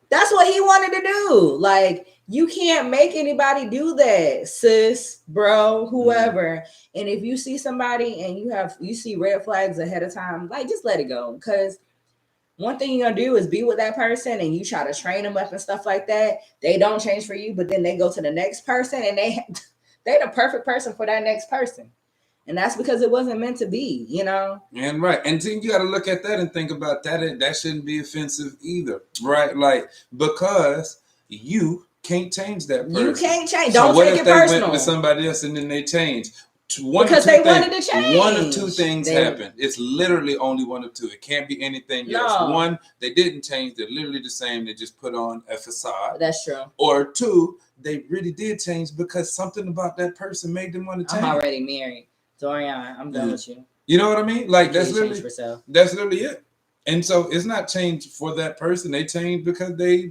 that's what he wanted to do. Like, you can't make anybody do that, sis, bro, whoever. And if you see somebody and you see red flags ahead of time, like, just let it go. Because one thing you're gonna do is be with that person and you try to train them up and stuff like that. They don't change for you, but then they go to the next person and they're the perfect person for that next person. And that's because it wasn't meant to be, And right. And then you got to look at that and think about that. That shouldn't be offensive either, right? Like, because you can't change that person. You can't change. Don't take it personal. So what if they went with somebody else and then they changed? Because they wanted to change. One of two things happened. It's literally only one of two. It can't be anything else. One, they didn't change. They're literally the same. They just put on a facade. That's true. Or two, they really did change because something about that person made them want to change. I'm already married. Dorian, I'm done with you. You know what I mean? Like, that's literally it. And so it's not changed for that person. They changed because they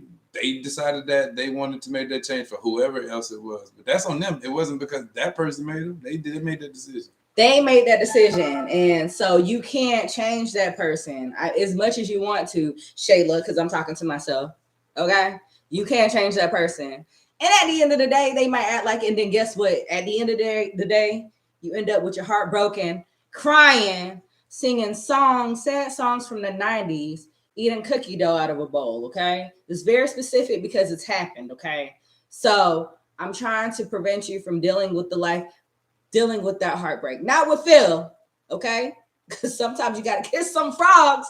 decided that they wanted to make that change for whoever else it was. But that's on them. It wasn't because that person made them. They made that decision. They made that decision. And so you can't change that person as much as you want to, Shayla, because I'm talking to myself. Okay? You can't change that person. And at the end of the day, they might act like it. And then guess what? At the end of the day, you end up with your heart broken, crying, singing sad songs from the 90s, eating cookie dough out of a bowl, okay? It's very specific because it's happened, okay? So I'm trying to prevent you from dealing with that heartbreak. Not with Phil, okay? Because sometimes you got to kiss some frogs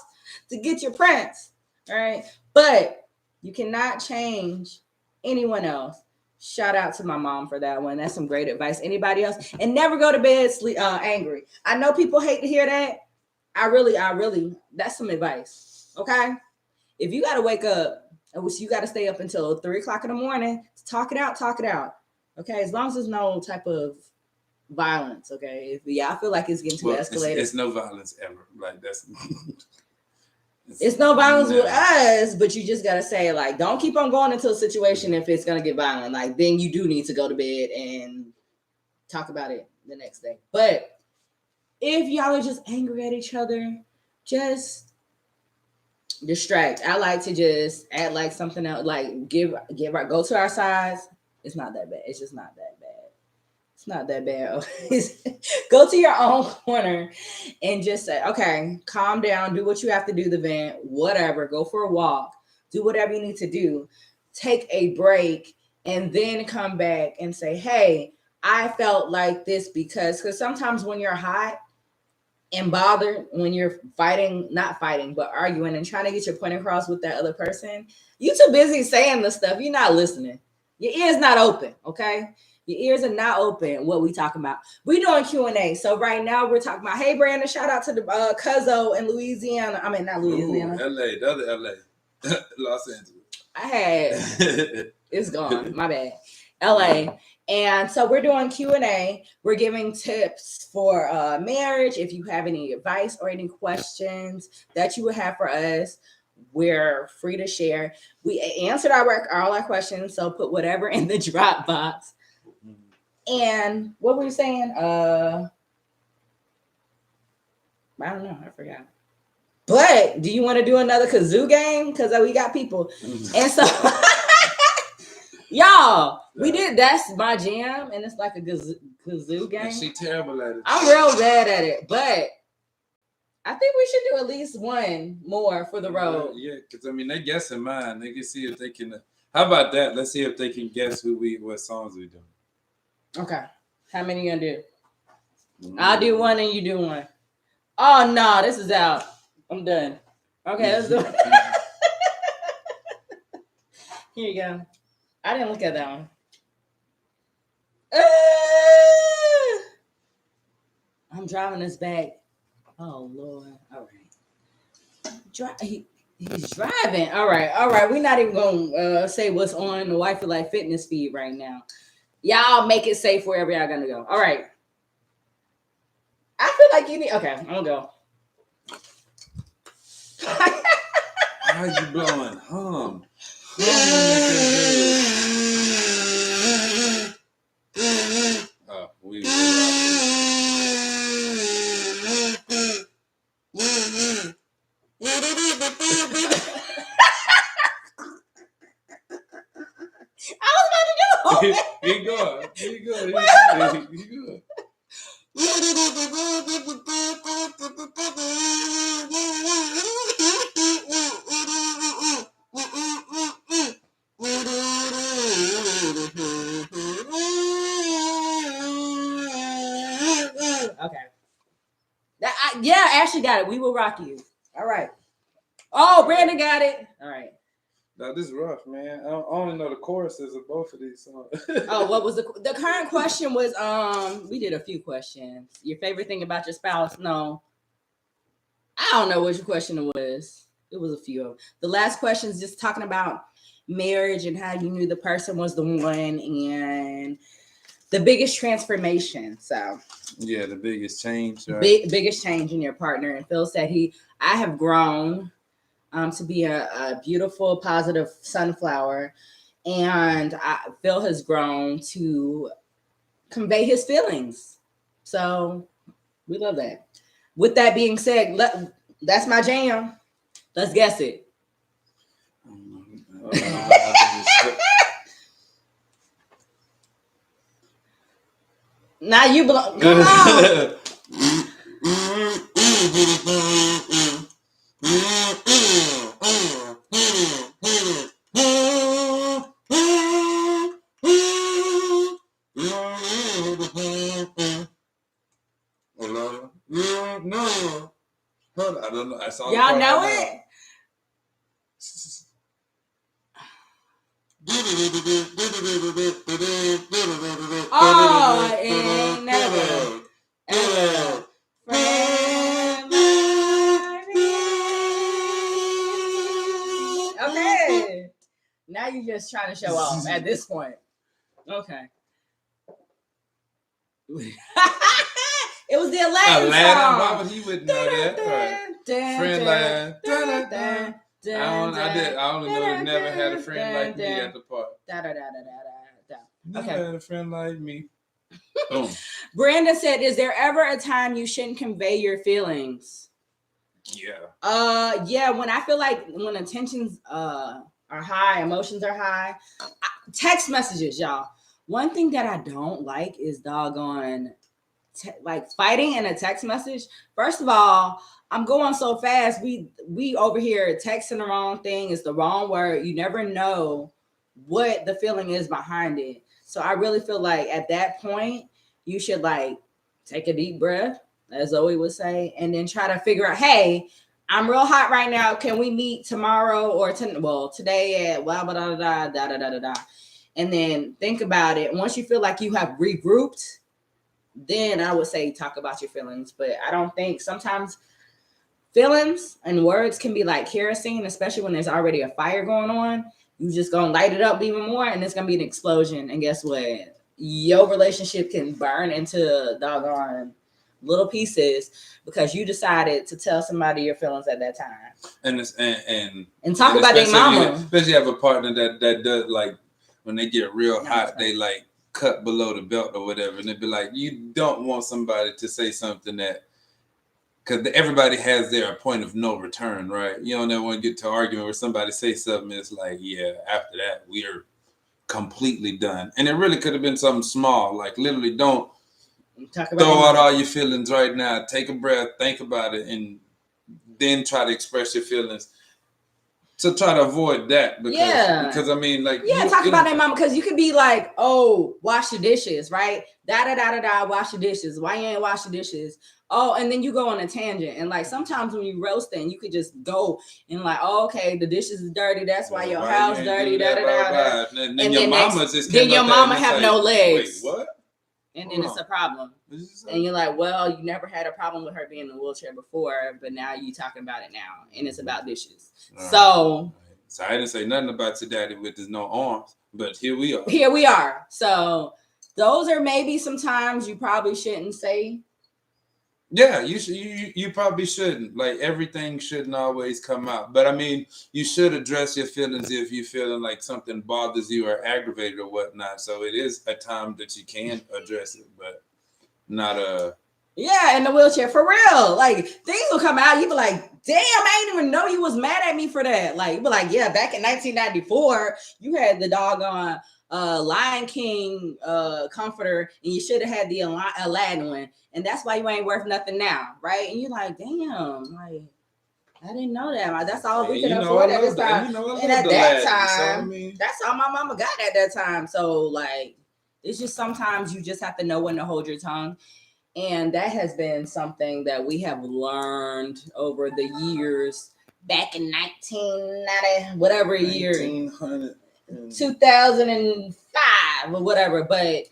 to get your prince, all right? But you cannot change anyone else. Shout out to my mom for that one. That's some great advice. Anybody else? And never go to bed angry. I know people hate to hear that. I really, that's some advice. Okay. If you got to wake up, you got to stay up until 3:00 in the morning, talk it out. Okay. As long as there's no type of violence. Okay. I feel like it's getting too escalated. It's no violence ever. Like, that's. It's no violence with us, but you just got to say, like, don't keep on going into a situation if it's going to get violent. Like, then you do need to go to bed and talk about it the next day. But if y'all are just angry at each other, just distract. I like to just act like something else, like go to our sides. It's not that bad. It's just not that bad. It's not that bad. Go to your own corner and just say, okay, calm down, do what you have to do, the vent, whatever, go for a walk, do whatever you need to do, take a break, and then come back and say, hey, I felt like this because sometimes when you're hot and bothered, when you're not fighting, but arguing and trying to get your point across with that other person, you're too busy saying the stuff. You're not listening. Your ear's not open, okay? Your ears are not open. What we talking about? We doing Q&A. So right now we're talking about, hey, Brandon, shout out to the Cuzzo in Louisiana. I mean, not Louisiana. Ooh, LA, the other LA. Los Angeles. I had, it's gone. My bad. LA. And so we're doing Q&A. We're giving tips for marriage. If you have any advice or any questions that you would have for us, we're free to share. We answered all our questions, so put whatever in the drop box. And what were you saying? I don't know. I forgot. But do you want to do another kazoo game? Because we got people. And so, y'all, we did. That's my jam, and it's like a kazoo game. And she terrible at it. I'm real bad at it, but I think we should do at least one more for the road. Yeah, because I mean, they guessing mine. They can see if they can. How about that? Let's see if they can guess what songs we do. Okay. How many you gonna do? I'll do one and you do one. Oh no, this is out. I'm done. Okay, let's do it. Here you go. I didn't look at that one. I'm driving this back. Oh Lord. All right. He's driving. All right. We're not even gonna say what's on the Wifey Life Fitness feed right now. Y'all make it safe wherever y'all gonna go. All right. I feel like you need. Okay, I'm gonna go. How you blowing? Hum. Oh, we. He good. Okay. Yeah, Ashley got it. We will rock you. All right. Oh, Brandon got it. All right. Now this is rough, man. I only know the choruses of both of these songs. Oh, what was the current question was, we did a few questions. Your favorite thing about your spouse? No. I don't know what your question was. It was a few of them. The last question is just talking about marriage and how you knew the person was the one and the biggest transformation. So yeah, the biggest change. Right? Biggest change in your partner. And Phil said I have grown to be a beautiful, positive sunflower. And Phil has grown to convey his feelings. So we love that. With that being said, that's my jam. Let's guess it. Now you belong. Come on. No. I don't know. Y'all know it? Oh, ain't never ever friend like me. Okay. Now you're just trying to show off at this point. Okay. It was the Aladdin song. Why would he wouldn't know that? Right. Friend line. I only know he never had a friend like me at the park. Never had a friend like me. Boom. Brandon said, "Is there ever a time you shouldn't convey your feelings?" Yeah. Yeah. When I feel like when intentions are high, emotions are high. Text messages, y'all. One thing that I don't like is doggone like fighting in a text message. First of all, I'm going so fast. We over here texting the wrong thing. It's the wrong word. You never know what the feeling is behind it. So I really feel like at that point, you should like take a deep breath, as Zoe would say, and then try to figure out, hey, I'm real hot right now. Can we meet tomorrow or today at blah, blah, blah, blah, blah, blah, blah, blah. And then think about it. Once you feel like you have regrouped, then I would say talk about your feelings. But I don't think sometimes feelings and words can be like kerosene, especially when there's already a fire going on. You just gonna light it up even more, and it's gonna be an explosion. And guess what? Your relationship can burn into doggone little pieces because you decided to tell somebody your feelings at that time. And talk about their mama. Especially have a partner that does, like, when they get real hot, they like cut below the belt or whatever, and they'd be like, you don't want somebody to say something that, because everybody has their point of no return, right? You don't ever want to get to an argument where somebody says something, it's like, yeah, after that, we're completely done. And it really could have been something small, like literally don't throw out all your feelings right now. Take a breath, think about it, and then try to express your feelings. To try to avoid that, because I mean, like, talk about that, mama. Because you could be like, oh, wash the dishes, right? Wash the dishes. Why you ain't wash the dishes? Oh, and then you go on a tangent, and like sometimes when you roasting, you could just go and like, oh, okay, the dishes is dirty. That's why your house dirty. And then your mama have no legs. Wait, what? And then it's a problem. And you're like, well, you never had a problem with her being in a wheelchair before, but now you talking about it now, and it's about dishes. Right. So I didn't say nothing about your daddy with his no arms, but here we are. Here we are. So those are maybe some times you probably shouldn't say. Yeah, you probably shouldn't. Like, everything shouldn't always come out. But I mean, you should address your feelings if you're feeling like something bothers you or aggravated or whatnot. So it is a time that you can address it, but not in the wheelchair, for real. Like, things will come out. You be like, damn, I didn't even know you was mad at me for that. Like, you be like, yeah, back in 1994, you had the doggone Lion King comforter, and you should have had the Aladdin one, and that's why you ain't worth nothing now, right? And you're like, damn, like, I didn't know that. That's all we could afford at this time. And at that time, that's all my mama got at that time. So like, it's just sometimes you just have to know when to hold your tongue. And that has been something that we have learned over the years. Back in 1990, whatever year, 2005 or whatever. But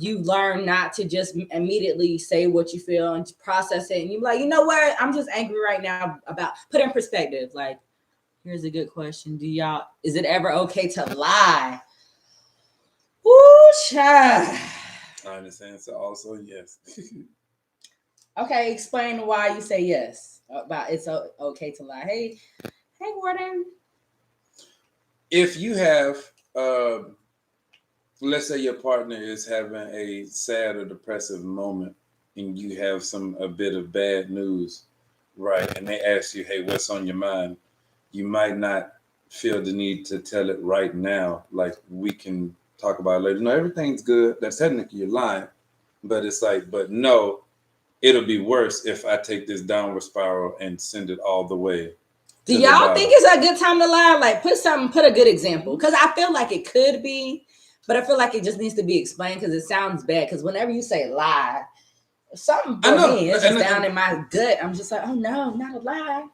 you learn not to just immediately say what you feel and process it. And you're like, you know what? I'm just angry right now about, put in perspective. Like, here's a good question. Is it ever okay to lie? Woo, child. I understand. So also, yes. Okay, explain why you say yes about it's okay to lie. Hey, Warden. If you have, let's say your partner is having a sad or depressive moment, and you have a bit of bad news, right? And they ask you, hey, what's on your mind? You might not feel the need to tell it right now. Like, we can talk about it later. No, everything's good. That's technically you're lying. But it's like, but no, it'll be worse if I take this downward spiral and send it all the way. Do y'all think it's a good time to lie? Like, put a good example. Because I feel like it could be, but I feel like it just needs to be explained because it sounds bad. Because whenever you say lie, something for me, it's just down in my gut. I'm just like, oh no, not a lie.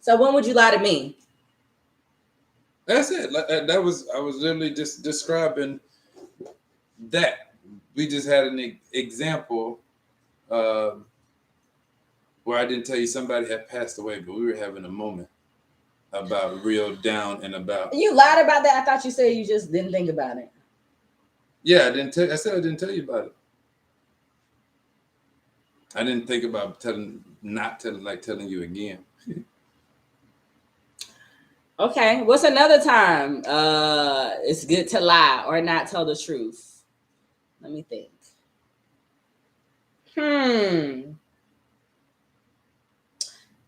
So when would you lie to me? That's it. I was literally just describing that. We just had an example where I didn't tell you somebody had passed away, but we were having a moment about real down and about. You lied about that? I thought you said you just didn't think about it. Yeah, I said I didn't tell you about it. I didn't think about telling you again. Okay, what's another time it's good to lie or not tell the truth? Let me think.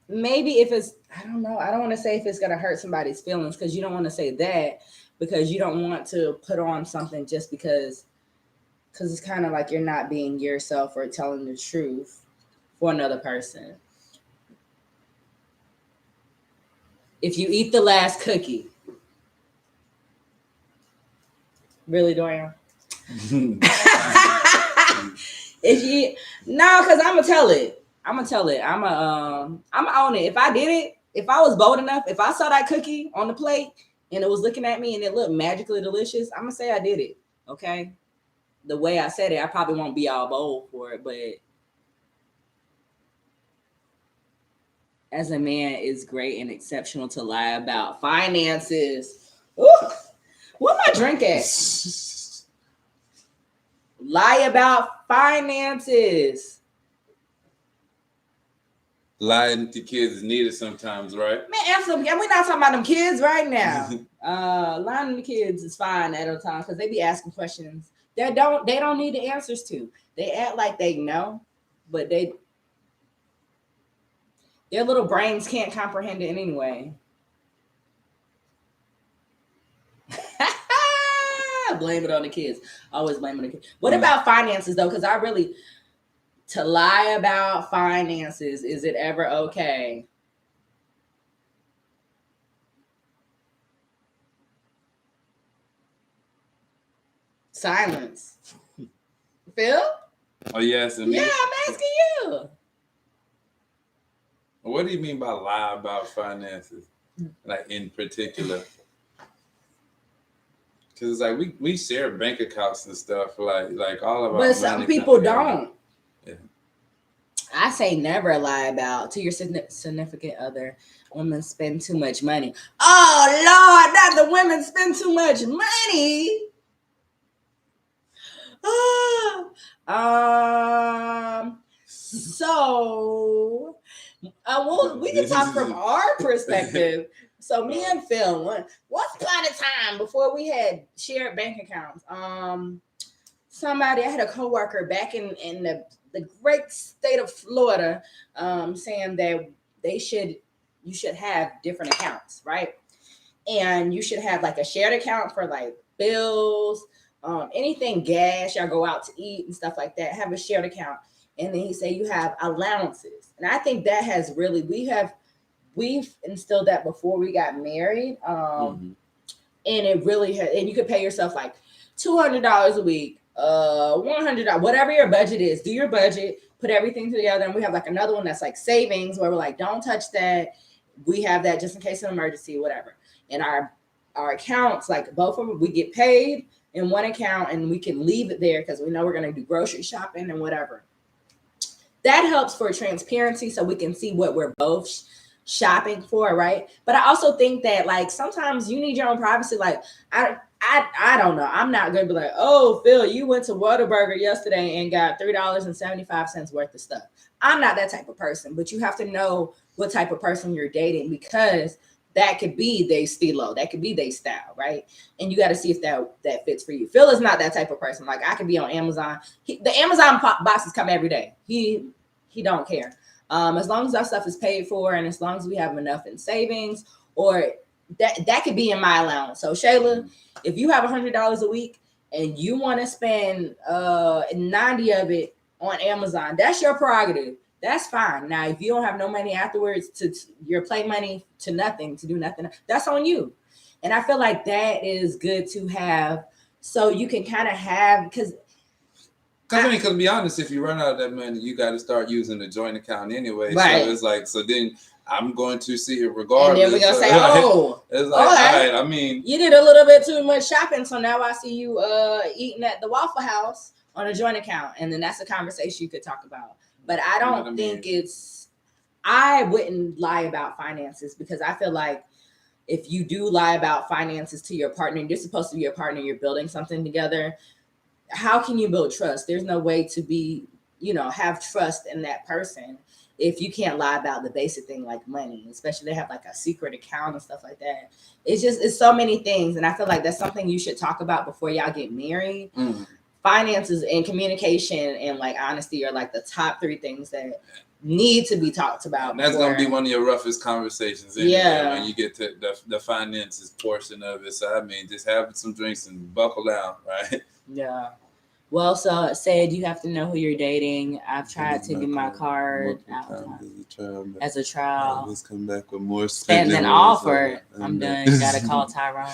Maybe if it's, I don't know. I don't want to say if it's going to hurt somebody's feelings because you don't want to say that because you don't want to put on something just because it's kind of like you're not being yourself or telling the truth for another person. If you eat the last cookie. Really, Dorian? Because I'm gonna tell it. I'm gonna own it. If I did it, if I was bold enough, if I saw that cookie on the plate and it was looking at me and it looked magically delicious, I'm gonna say I did it. Okay. The way I said it, I probably won't be all bold for it, but as a man, it's great and exceptional to lie about finances. Ooh, where my drink at? Lie about finances. Lying to kids is needed sometimes, right? Man, answer them. We're not talking about them kids right now. Lying to the kids is fine at a time because they be asking questions they don't need the answers to. They act like they know, but their little brains can't comprehend it anyway. Blame it on the kids. Always blame it on the kids. What about finances though? Because to lie about finances, is it ever okay? Silence. Phil? Oh, yes. Yeah, I'm asking you. What do you mean by lie about finances? Like in particular? Because it's like we share bank accounts and stuff, like all of our. But some people don't. Yeah. I say never lie about to your significant other. Women spend too much money. Oh Lord, not the women spend too much money. So we can talk from our perspective. So me and Phil, once upon a time before we had shared bank accounts, I had a coworker back in the great state of Florida, saying that you should have different accounts, right? And you should have like a shared account for like bills, anything gas, y'all go out to eat and stuff like that, have a shared account. And then he said you have allowances. And I think that has really, we've instilled that before we got married. And it really and you could pay yourself like $200 a week, $100, whatever your budget is, do your budget, put everything together. And we have like another one that's like savings where we're like, don't touch that. We have that just in case of an emergency, whatever. And our accounts, like both of them, we get paid in one account and we can leave it there because we know we're going to do grocery shopping and whatever. That helps for transparency so we can see what we're both shopping for, right? But I also think that like sometimes you need your own privacy. Like I don't know. I'm not gonna be like, oh, Phil, you went to Whataburger yesterday and got $3.75 worth of stuff. I'm not that type of person, but you have to know what type of person you're dating because that could be their stilo, that could be their style, right? And you got to see if that fits for you. Phil is not that type of person. Like I could be on Amazon. The Amazon boxes come every day. He don't care. As long as our stuff is paid for and as long as we have enough in savings, or that could be in my allowance. So Shayla, if you have $100 a week and you want to spend 90 of it on Amazon, that's your prerogative. That's fine. Now, if you don't have no money afterwards to your play money to nothing, to do nothing, that's on you. And I feel like that is good to have so you can kind of have, because to be honest, if you run out of that money, you got to start using the joint account anyway. Right. So it's like, so then I'm going to see it regardless. And then we're going to say, it's like, all right, I mean. You did a little bit too much shopping, so now I see you eating at the Waffle House on a joint account. And then that's a conversation you could talk about. But I don't think I wouldn't lie about finances because I feel like if you do lie about finances to your partner, you're supposed to be your partner, you're building something together. How can you build trust? There's no way to be, have trust in that person if you can't lie about the basic thing like money, especially they have like a secret account and stuff like that. It's so many things. And I feel like that's something you should talk about before y'all get married. Mm-hmm. Finances and communication and like honesty are like the top 3 things that need to be talked about. And that's going to be one of your roughest conversations when you get to the finances portion of it. So I mean, just have some drinks and buckle down, right? Yeah. Well, so it said you have to know who you're dating. I've tried to give my card out as a trial. Let's come back with more spend than offered. I'm done. Gotta call Tyrone.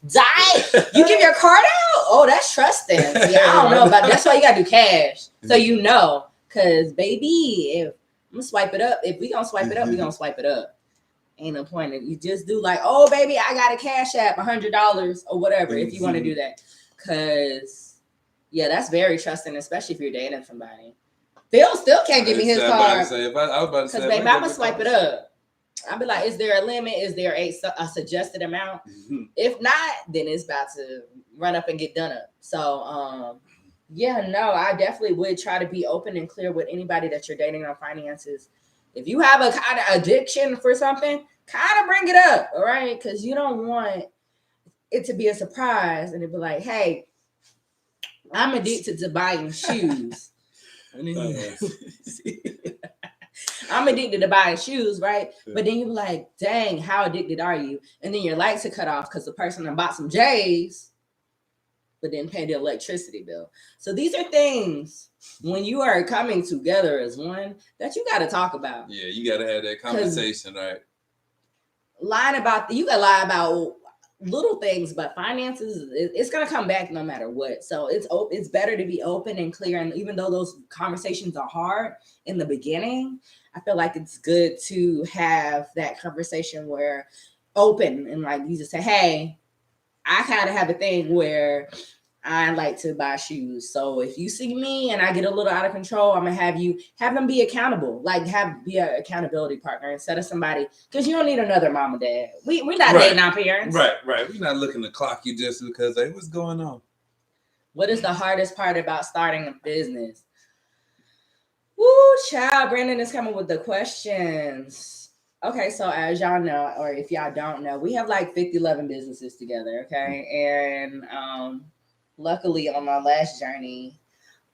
Die! You give your card out? Oh, that's trusting. Yeah, I don't know about that. That's why you gotta do cash. So cause baby, if I'm gonna swipe it up, if we gonna swipe it up, we gonna swipe it up. ain't no point in you just do like, oh baby, I got a cash app $100 or whatever if you want to do that. Cause yeah, that's very trusting, especially if you're dating somebody. Phil still can't give me his card. I was about to say, baby, I'm gonna swipe it up. I'll be like, is there a limit? Is there a suggested amount? Mm-hmm. If not, then it's about to run up and get done up. So yeah, no, I definitely would try to be open and clear with anybody that you're dating on finances. If you have a kind of addiction for something, kind of bring it up, all right? Because you don't want it to be a surprise and it'd be like, hey, I'm addicted to buying shoes. I'm addicted to buying shoes, right? Yeah. But then you're like, dang, how addicted are you? And then your lights are cut off because the person that bought some J's, but didn't pay the electricity bill. So these are things when you are coming together as one that you got to talk about. Yeah, you got to have that conversation, right? You got to lie about little things, but finances, it's going to come back no matter what. So it's better to be open and clear. And even though those conversations are hard in the beginning, I feel like it's good to have that conversation where open and like you just say, hey, I kind of have a thing where I like to buy shoes. So if you see me and I get a little out of control, I'm gonna have them be accountable, like be an accountability partner instead of somebody, because you don't need another mom or dad. We're not dating our parents. Right. We're not looking to clock you just because, hey, what's going on? What is the hardest part about starting a business? Woo, child, Brandon is coming with the questions. Okay, so as y'all know, or if y'all don't know, we have like 11 businesses together, okay? And luckily on my last journey,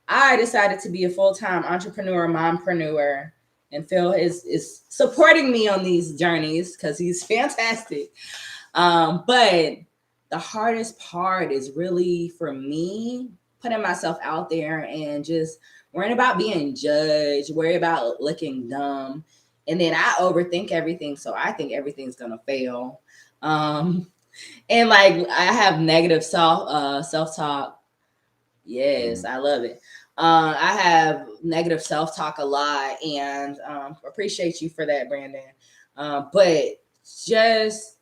I decided to be a full-time entrepreneur, mompreneur, and Phil is supporting me on these journeys because he's fantastic. But the hardest part is really for me, putting myself out there and just worrying about being judged, worry about looking dumb. And then I overthink everything. So I think everything's going to fail. And like, I have negative self-talk. Yes, I love it. I have negative self-talk a lot and appreciate you for that, Brandon. But just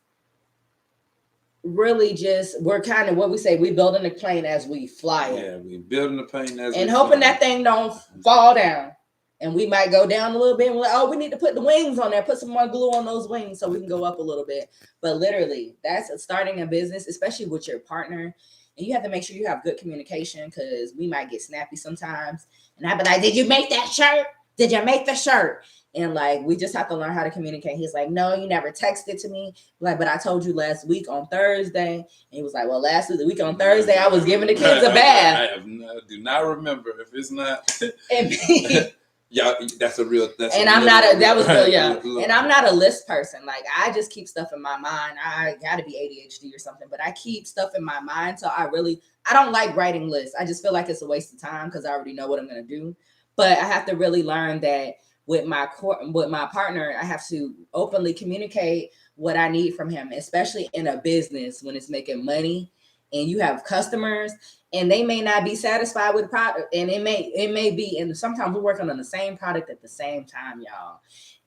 really we're kind of what we say, we building the plane as we fly it. Yeah, we building the plane as and hoping that thing don't fall down. And we might go down a little bit and we're like, oh, we need to put the wings on there, put some more glue on those wings so we can go up a little bit. But literally, that's starting a business, especially with your partner. And you have to make sure you have good communication because we might get snappy sometimes. And I'd be like, did you make that shirt? Did you make the shirt? And like, we just have to learn how to communicate. He's like, no, you never texted to me. Like, but I told you last week on Thursday. And he was like, well, last week on Thursday, I was giving the kids a bath. I do not remember if it's not. Yeah, that's a real. And I'm not a list person. Like I just keep stuff in my mind. I got to be ADHD or something, but I keep stuff in my mind. So I don't like writing lists. I just feel like it's a waste of time because I already know what I'm gonna do. But I have to really learn that with my partner, I have to openly communicate what I need from him, especially in a business when it's making money and you have customers. And they may not be satisfied with the product, and it may be. And sometimes we're working on the same product at the same time, y'all.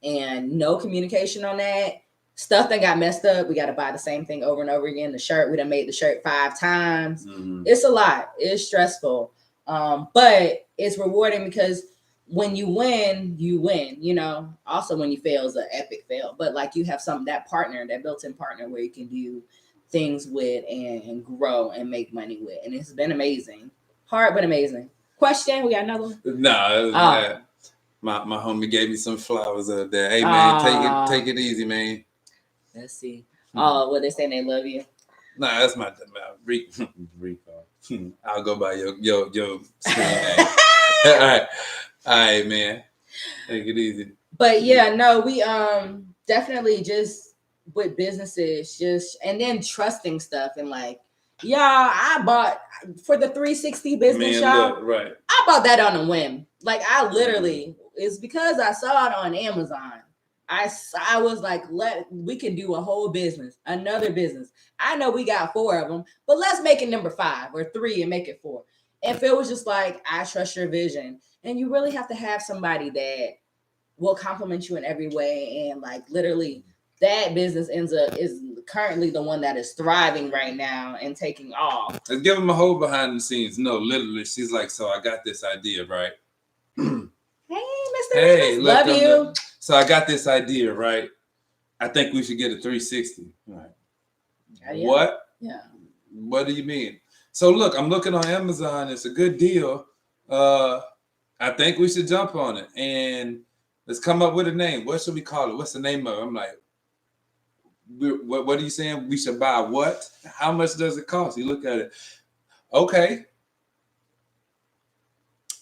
And no communication on that. Stuff that got messed up. We got to buy the same thing over and over again. The shirt, we done made the shirt 5 times. Mm-hmm. It's a lot. It's stressful, but it's rewarding because when you win, you win. You know. Also, when you fail, is an epic fail. But like you have that built-in partner where you can do things with and grow and make money with, and it's been amazing. Hard but amazing. Question? We got another one? No, my homie gave me some flowers up there. Hey man, take it easy, man. Let's see. Oh, what they saying? They love you. Nah, that's my Rico. I'll go by your screen name. All right, man. Take it easy. But yeah, no, we definitely just with businesses, and then trusting stuff and like, I bought for the 360 business shop. Right. I bought that on a whim. Like I literally, it's because I saw it on Amazon. I was like, we can do a whole business, another business. I know we got 4 of them, but let's make it number 5 or 3 and make it 4. And Phil was just like, I trust your vision. And you really have to have somebody that will compliment you in every way and like literally that business is currently the one that is thriving right now and taking off. Let's give them a whole behind the scenes. No, literally, she's like, so I got this idea, right? Hey, Mr. Hey, Rivers, look, love you. So I got this idea, right? I think we should get a 360. Right. Yeah. What? Yeah. What do you mean? So look, I'm looking on Amazon. It's a good deal. I think we should jump on it and let's come up with a name. What should we call it? What's the name of it? I'm like, what are you saying? We should buy what? How much does it cost? You look at it. Okay.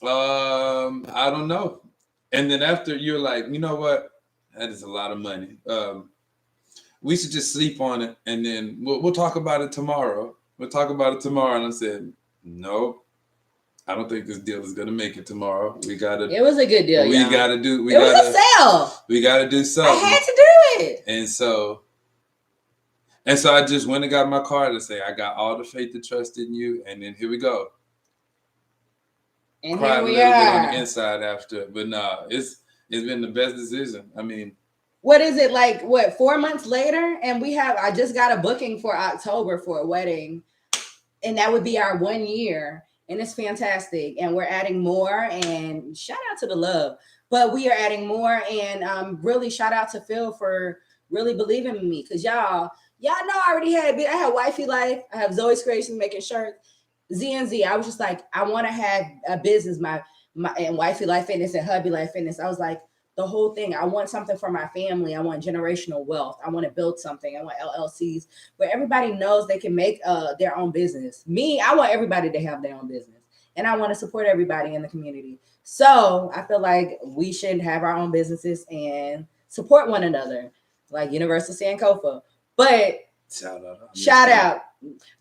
I don't know. And then after you're like, you know what? That is a lot of money. We should just sleep on it and then we'll talk about it tomorrow. We'll talk about it tomorrow. And I said, no, I don't think this deal is gonna make it tomorrow. We gotta. It was a good deal. We gotta do. It was a sale. We gotta do something. I had to do it. And so I just went and got my card to say I got all the faith and trust in you. And then here we go. And cried here we a little bit are on the inside after it, but nah, it's been the best decision. I mean, what is it like? What 4 months later, and I just got a booking for October for a wedding, and that would be our 1 year, and it's fantastic. And we're adding more. And shout out to the love, but we are adding more. And really shout out to Phil for really believing in me, because y'all know I had Wifey Life, I have Zoe's Creations making shirts. Z&Z, I was just like, I want to have a business, my and Wifey Life Fitness and Hubby Life Fitness. I was like, the whole thing. I want something for my family. I want generational wealth. I want to build something. I want LLCs where everybody knows they can make their own business. Me, I want everybody to have their own business, and I want to support everybody in the community. So I feel like we should have our own businesses and support one another, like Universal Sankofa. But shout out.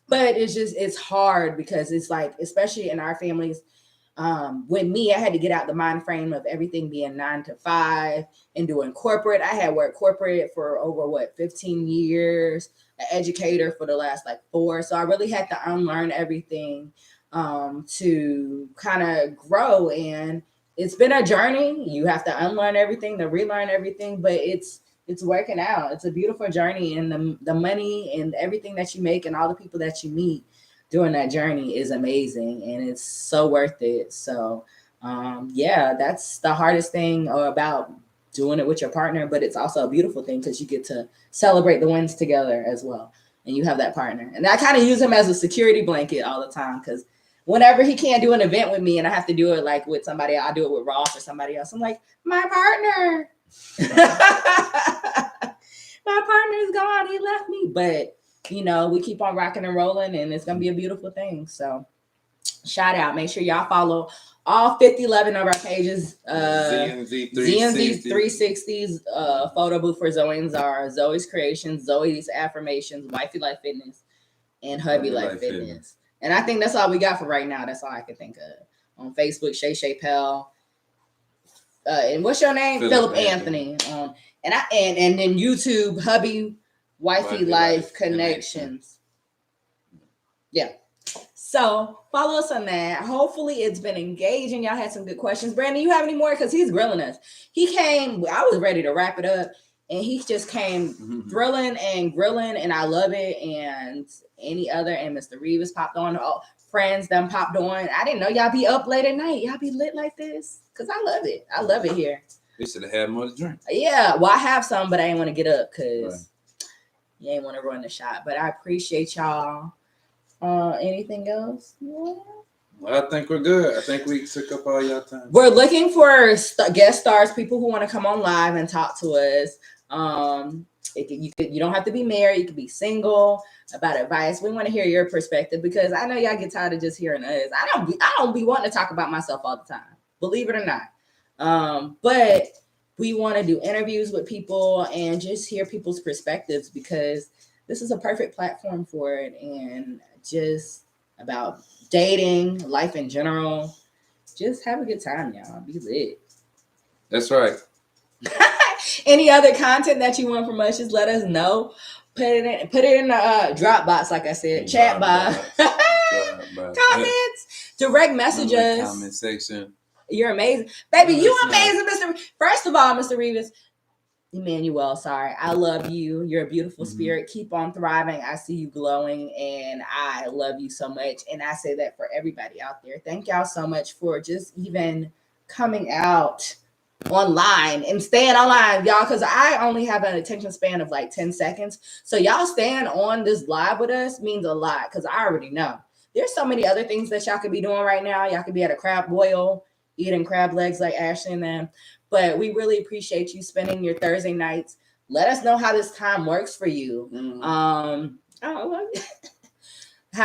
But it's hard because it's like, especially in our families, with me, I had to get out the mind frame of everything being 9 to 5 and doing corporate. I had worked corporate for over 15 years, an educator for the last 4. So I really had to unlearn everything to kind of grow. And it's been a journey. You have to unlearn everything, to relearn everything, but it's working out. It's a beautiful journey, and the money and everything that you make and all the people that you meet during that journey is amazing, and it's so worth it. So that's the hardest thing about doing it with your partner, but it's also a beautiful thing because you get to celebrate the wins together as well, and you have that partner. And I kind of use him as a security blanket all the time, because whenever he can't do an event with me and I have to do it with somebody, I do it with Ross or somebody else, I'm like, my partner. My partner is gone. He left me. But we keep on rocking and rolling, and it's gonna be a beautiful thing. So shout out. Make sure y'all follow all 11 of our pages. Z&Z 360s, photo booth for Zoe and Zara, Zoe's Creations, Zoe's Affirmations, Wifey Life Fitness, and Hubby Life Fitness. And I think that's all we got for right now. That's all I can think of. On Facebook, Shay Pell. And what's your name? Philip Anthony. And then YouTube, Hubby Wifey Life Connections. Yeah. So follow us on that. Hopefully it's been engaging. Y'all had some good questions. Brandon, you have any more? Because he's grilling us. He came, I was ready to wrap it up, and he just came thrilling and grilling, and I love it. And any other, and Mr. Rivas popped on. Oh, friends done popped on. I didn't know y'all be up late at night. Y'all be lit like this, because I love it. I love it here. We should have had more to drink. Yeah, well, I have some, but I ain't want to get up because you ain't want to run the shot. But I appreciate y'all. Anything else? Yeah. Well, I think we're good. I think we took up all y'all time. We're looking for guest stars, people who want to come on live and talk to us. You don't have to be married. You could be single. About advice. We want to hear your perspective, because I know y'all get tired of just hearing us. I don't be wanting to talk about myself all the time, believe it or not. But we want to do interviews with people and just hear people's perspectives, because this is a perfect platform for it. And just about dating, life in general. Just have a good time, y'all. Be lit. That's right. Any other content that you want from us, just let us know. Put it in the Dropbox, like I said, chat box, comments, direct messages, comment section. You're amazing, baby. You amazing, Mr. First of all, Mr. Rivas, Emmanuel, sorry. I love you. You're a beautiful spirit. Keep on thriving. I see you glowing, and I love you so much. And I say that for everybody out there. Thank y'all so much for just even coming out online and staying online, y'all, because I only have an attention span of like 10 seconds. So y'all staying on this live with us means a lot, because I already know. There's so many other things that y'all could be doing right now. Y'all could be at a crab boil, eating crab legs like Ashley and them. But we really appreciate you spending your Thursday nights. Let us know how this time works for you. How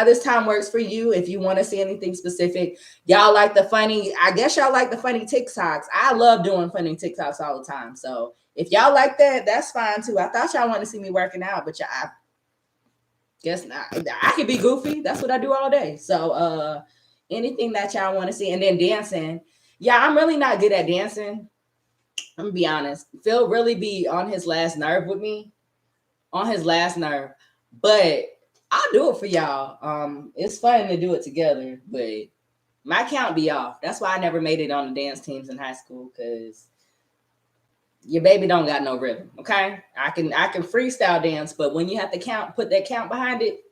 this time works for you. If you want to see anything specific, y'all like the funny. I guess y'all like the funny TikToks. I love doing funny TikToks all the time. So if y'all like that, that's fine too. I thought y'all wanted to see me working out, but I guess not. I can be goofy. That's what I do all day. So anything that y'all want to see, and then dancing. Yeah, I'm really not good at dancing. I'm gonna be honest. Phil really be on his last nerve with me, but I'll do it for y'all. It's fun to do it together, but my count be off. That's why I never made it on the dance teams in high school, because your baby don't got no rhythm. Okay, I can freestyle dance, but when you have to put that count behind it.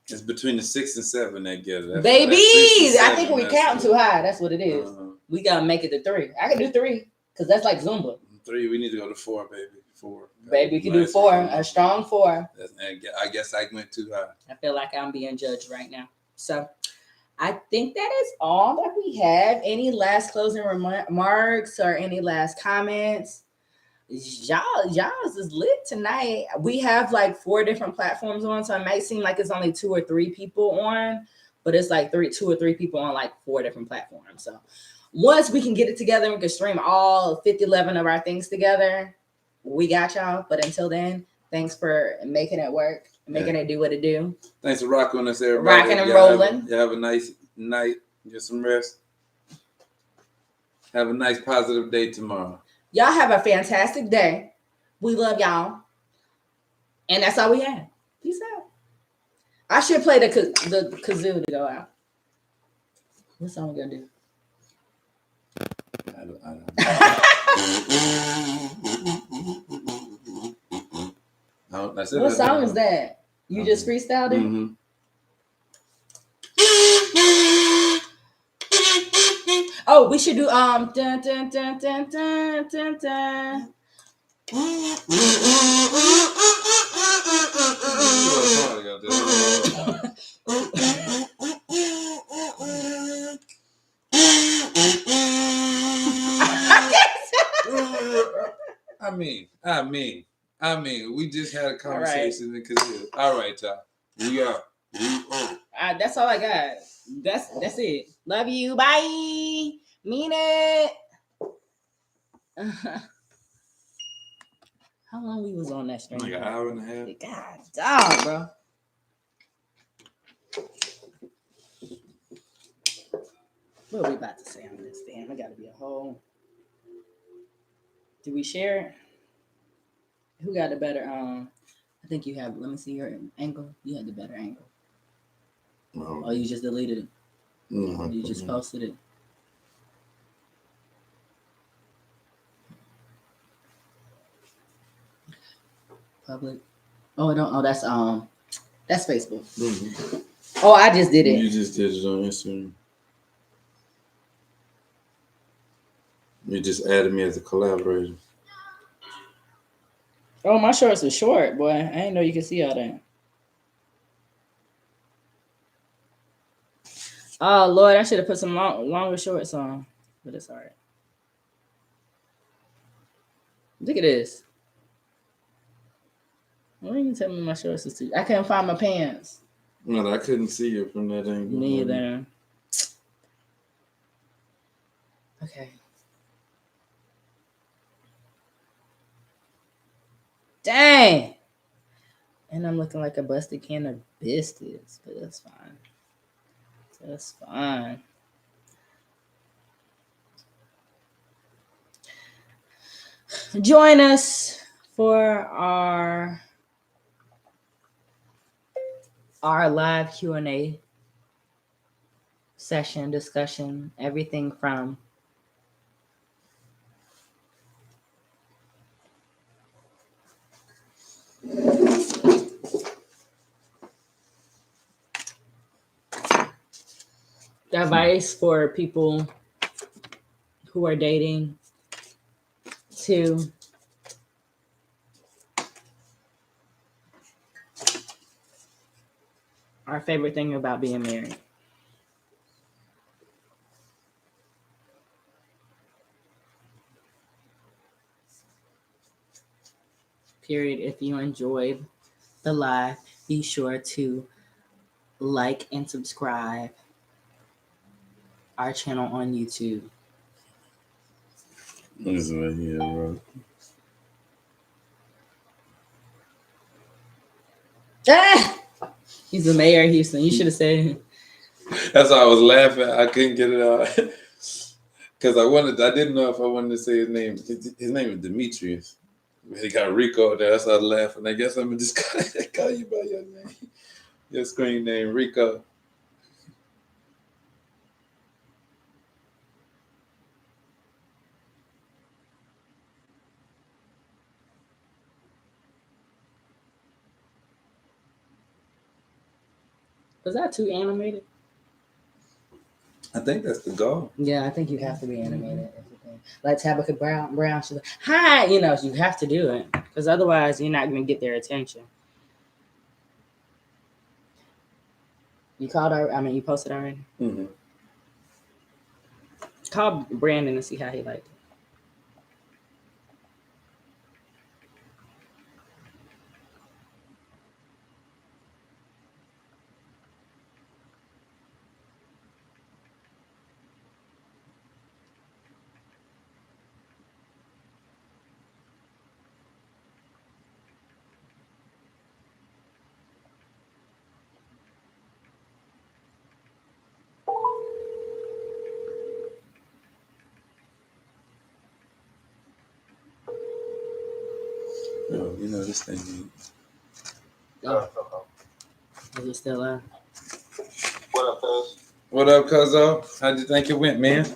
It's between the 6 and 7 that get it. Baby, I think we counting too high. That's what it is. We gotta make it to 3. I can do 3 because that's like Zumba. 3. We need to go to 4, baby. 4. Baby, we can do 4. A strong 4. I guess I went too high. I feel like I'm being judged right now. So I think that is all that we have. Any last closing remarks or any last comments? Y'all is lit tonight. We have like 4 different platforms on, so it might seem like it's only 2 or 3 people on, but it's like 2 or 3 people on like 4 different platforms. So once we can get it together, we can stream all 11 of our things together. We got y'all. But until then, thanks for making it work, making it do what it do. Thanks for rocking with us, everybody. Rocking and rolling. Have a nice night. Get some rest. Have a nice positive day tomorrow. Y'all have a fantastic day. We love y'all. And that's all we have. Peace out. I should play the kazoo to go out. What song we gonna do? I don't what song is that? You just freestyled it? Mm-hmm. Oh, we should do dun dun dun dun dun dun dun. I mean, we just had a conversation because all right, y'all. We out. That's all I got. That's it. Love you. Bye. Mean it. How long we was on that stream? Like an hour and a half. God damn, bro. What are we about to say on this? Damn, it got to be a whole. Do we share it? Who got the better? I think you have. Let me see your angle. You had the better angle. No. Oh, you just deleted it. No, you just posted it. Public. Oh, no. Oh, that's Facebook. Mm-hmm. Oh, I just did it. You just did it on Instagram. You just added me as a collaborator. Oh, my shorts are short, boy. I didn't know you could see all that. Oh, Lord, I should have put some longer shorts on. But it's all right. Look at this. Why didn't you tell me my shorts is too? I couldn't find my pants. No, I couldn't see it from that angle. Me either. Okay. Dang. And I'm looking like a busted can of biscuits, but that's fine. That's fine. Join us for our live Q&A session, discussion, everything from advice for people who are dating to our favorite thing about being married. Period. If you enjoyed the live, be sure to like and subscribe our channel on YouTube. This is right here, bro. He's the mayor of Houston. You should have said. That's why I was laughing. I couldn't get it out because I didn't know if I wanted to say his name. His name is Demetrius. He got Rico there. That's why I was laughing. I guess I'm gonna just call you by your name, your screen name, Rico. Was that too animated? I think that's the goal. Yeah, I think you have to be animated. Like Tabitha Brown, she's like, hi, you know, you have to do it because otherwise you're not going to get their attention. You called her, I mean, you posted already? Mm-hmm. Call Brandon and see how he liked it. Oh, you know this thing. Oh. Is it still on? What up, cuzzo? How'd you think it went, man?